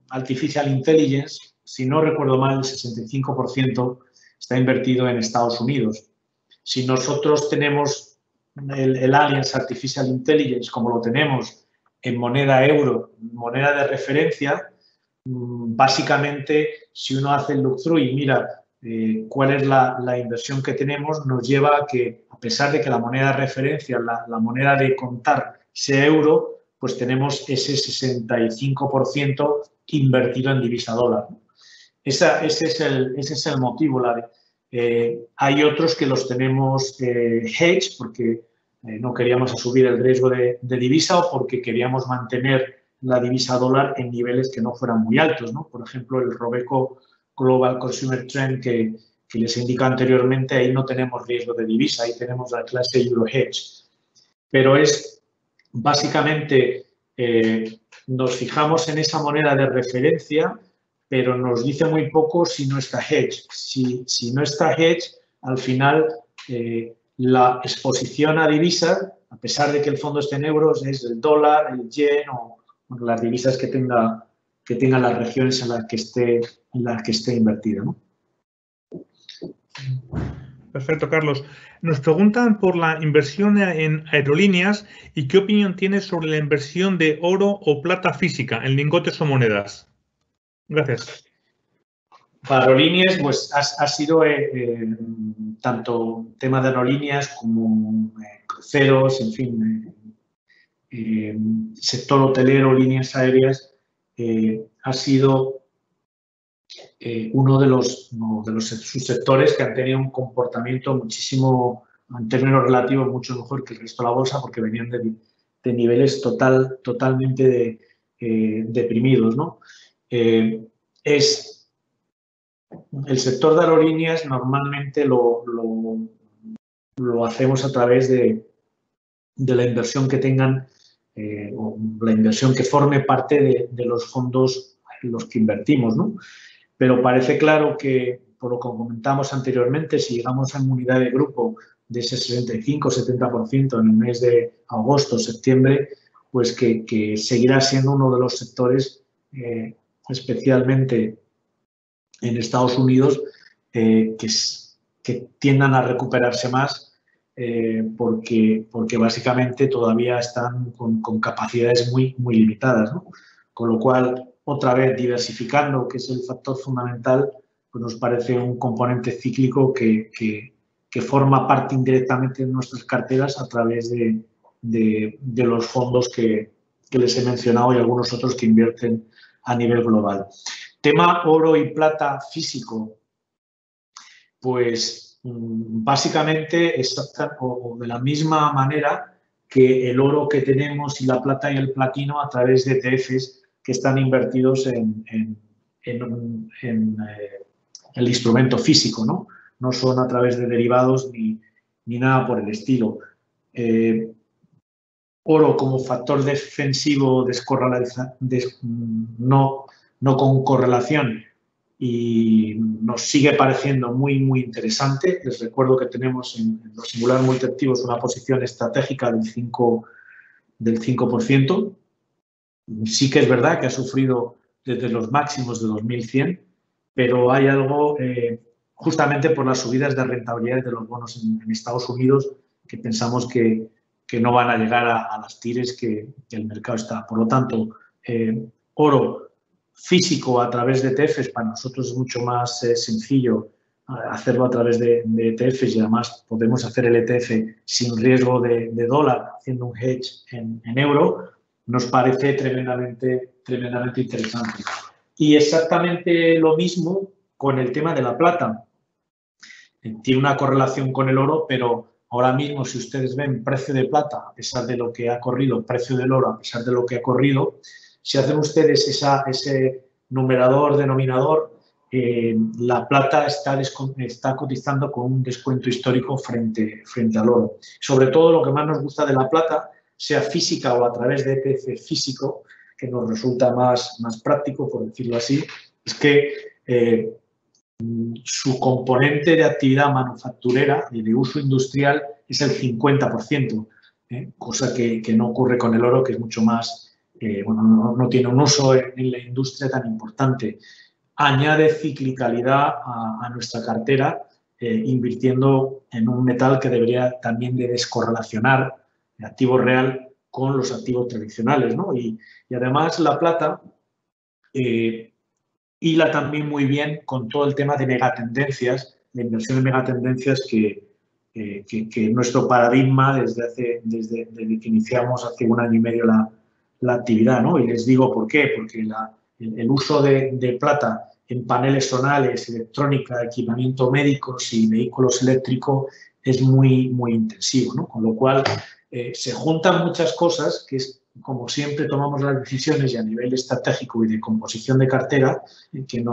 Artificial Intelligence, si no recuerdo mal, el 65% está invertido en Estados Unidos. Si nosotros tenemos el Allianz Artificial Intelligence como lo tenemos en moneda euro, moneda de referencia, básicamente, si uno hace el look-through y mira cuál es la inversión que tenemos, nos lleva a que, a pesar de que la moneda de referencia, la moneda de contar sea euro, pues tenemos ese 65% invertido en divisa dólar, ¿no? Ese es el motivo. Hay otros que los tenemos hedge porque no queríamos asumir el riesgo de divisa o porque queríamos mantener la divisa dólar en niveles que no fueran muy altos, ¿no? Por ejemplo, el Robeco Global Consumer Trend que les indica anteriormente, ahí no tenemos riesgo de divisa, ahí tenemos la clase Euro Hedge. Pero es básicamente, nos fijamos en esa moneda de referencia, pero nos dice muy poco si no está hedge. Si no está hedge, al final la exposición a divisas, a pesar de que el fondo esté en euros, es el dólar, el yen o las divisas que tengan las regiones en las que esté invertida, ¿no? Perfecto, Carlos. Nos preguntan por la inversión en aerolíneas y qué opinión tienes sobre la inversión de oro o plata física en lingotes o monedas. Gracias. Para aerolíneas, pues ha sido tanto tema de aerolíneas como cruceros, en fin, sector hotelero, líneas aéreas, ha sido uno de los subsectores que han tenido un comportamiento muchísimo, en términos relativos, mucho mejor que el resto de la bolsa, porque venían de niveles totalmente deprimidos, ¿no? Es el sector de aerolíneas normalmente lo hacemos a través de la inversión que tengan o la inversión que forme parte de los fondos en los que invertimos, ¿no? Pero parece claro que, por lo que comentamos anteriormente, si llegamos a inmunidad de grupo de ese 65-70% en el mes de agosto, septiembre, pues que seguirá siendo uno de los sectores, especialmente en Estados Unidos, que tiendan a recuperarse más porque básicamente todavía están con capacidades muy limitadas, ¿no? Con lo cual, otra vez, diversificando, que es el factor fundamental, pues nos parece un componente cíclico que forma parte indirectamente de nuestras carteras a través de los fondos que les he mencionado y algunos otros que invierten a nivel global. Tema oro y plata físico, pues básicamente o de la misma manera que el oro que tenemos y la plata y el platino a través de ETFs que están invertidos en el instrumento físico, ¿no? No son a través de derivados ni nada por el estilo. Oro como factor defensivo no con correlación y nos sigue pareciendo muy interesante. Les recuerdo que tenemos en los Singular Multiactivos una posición estratégica del 5%. Sí que es verdad que ha sufrido desde los máximos de 2100, pero hay algo, justamente por las subidas de rentabilidad de los bonos en Estados Unidos, que pensamos que no van a llegar a las tires que el mercado está. Por lo tanto, oro físico a través de ETFs, para nosotros es mucho más sencillo hacerlo a través de ETFs y además podemos hacer el ETF sin riesgo de dólar, haciendo un hedge en euro, nos parece tremendamente interesante. Y exactamente lo mismo con el tema de la plata. Tiene una correlación con el oro, pero ahora mismo, si ustedes ven precio de plata, a pesar de lo que ha corrido, precio del oro, a pesar de lo que ha corrido, si hacen ustedes ese numerador-denominador, la plata está cotizando con un descuento histórico frente al oro. Sobre todo, lo que más nos gusta de la plata, sea física o a través de ETF físico, que nos resulta más práctico, por decirlo así, es que su componente de actividad manufacturera y de uso industrial es el 50%, cosa que no ocurre con el oro, que es mucho más, no tiene un uso en la industria tan importante. Añade ciclicalidad a nuestra cartera, invirtiendo en un metal que debería también de descorrelacionar el activo real con los activos tradicionales, ¿no? Y además la plata hila también muy bien con todo el tema de megatendencias, la inversión en megatendencias que nuestro paradigma desde que iniciamos hace 1 año y medio la actividad, ¿no? Y les digo por qué, porque el uso de plata en paneles solares, electrónica, equipamiento médicos y vehículos eléctricos es muy intensivo, ¿no? Con lo cual se juntan muchas cosas que es, como siempre tomamos las decisiones y a nivel estratégico y de composición de cartera, que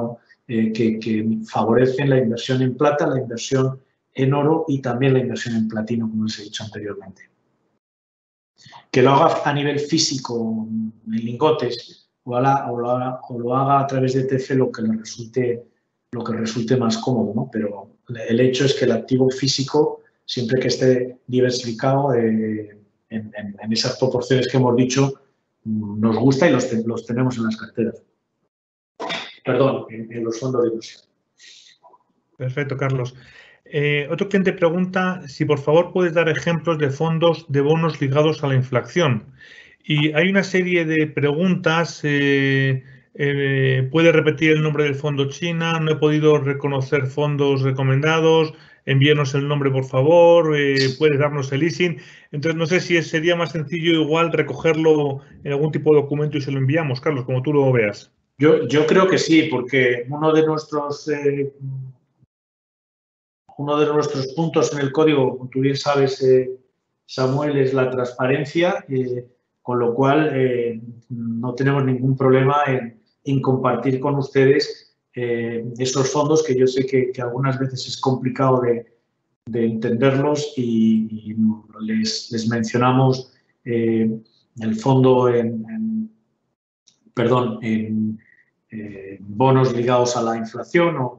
favorecen la inversión en plata, la inversión en oro y también la inversión en platino, como les he dicho anteriormente. Que lo haga a nivel físico, en lingotes, o lo haga a través de ETF, lo que resulte más cómodo, ¿no? Pero el hecho es que el activo físico, siempre que esté diversificado en esas proporciones que hemos dicho, nos gusta y los tenemos en las carteras. Perdón, en los fondos de inversión. Perfecto, Carlos. Otro cliente pregunta si por favor puedes dar ejemplos de fondos de bonos ligados a la inflación. Y hay una serie de preguntas. ¿Puede repetir el nombre del fondo China? No he podido reconocer fondos recomendados. Envíenos el nombre, por favor. ¿Puedes darnos el ISIN? Entonces, no sé si sería más sencillo igual recogerlo en algún tipo de documento y se lo enviamos, Carlos, como tú lo veas. Yo creo que sí, porque uno de nuestros puntos en el código, como tú bien sabes, Samuel, es la transparencia, con lo cual no tenemos ningún problema en compartir con ustedes esos fondos, que yo sé que algunas veces es complicado de entenderlos, y les mencionamos el fondo en bonos ligados a la inflación, o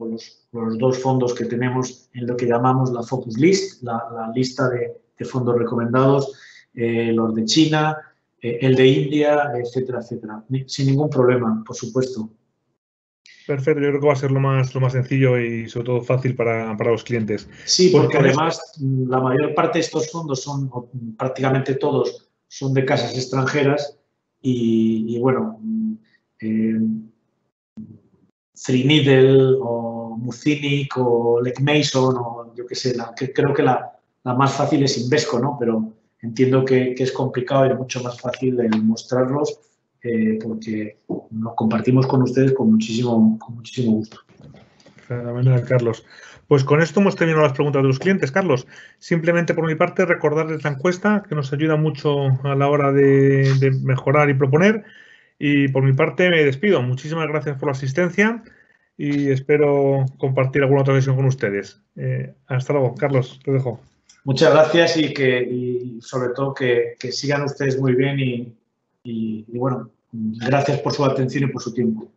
los dos fondos que tenemos en lo que llamamos la Focus List, la lista de fondos recomendados, los de China, el de India, etcétera, etcétera. Sin ningún problema, por supuesto. Perfecto, yo creo que va a ser lo más sencillo y sobre todo fácil para los clientes. Sí, Pues porque además la mayor parte de estos fondos son, prácticamente todos, son de casas extranjeras y bueno, Threadneedle o Muzinich o Legg Mason, o yo qué sé, creo que la más fácil es Invesco, ¿no? Pero entiendo que es complicado y es mucho más fácil de mostrarlos, porque nos compartimos con ustedes con muchísimo gusto. Fenomenal, Carlos. Pues con esto hemos terminado las preguntas de los clientes, Carlos. Simplemente por mi parte recordarles la encuesta, que nos ayuda mucho a la hora de mejorar y proponer. Y por mi parte me despido. Muchísimas gracias por la asistencia y espero compartir alguna otra sesión con ustedes. Hasta luego, Carlos, te dejo. Muchas gracias y sobre todo que sigan ustedes muy bien y bueno, gracias por su atención y por su tiempo.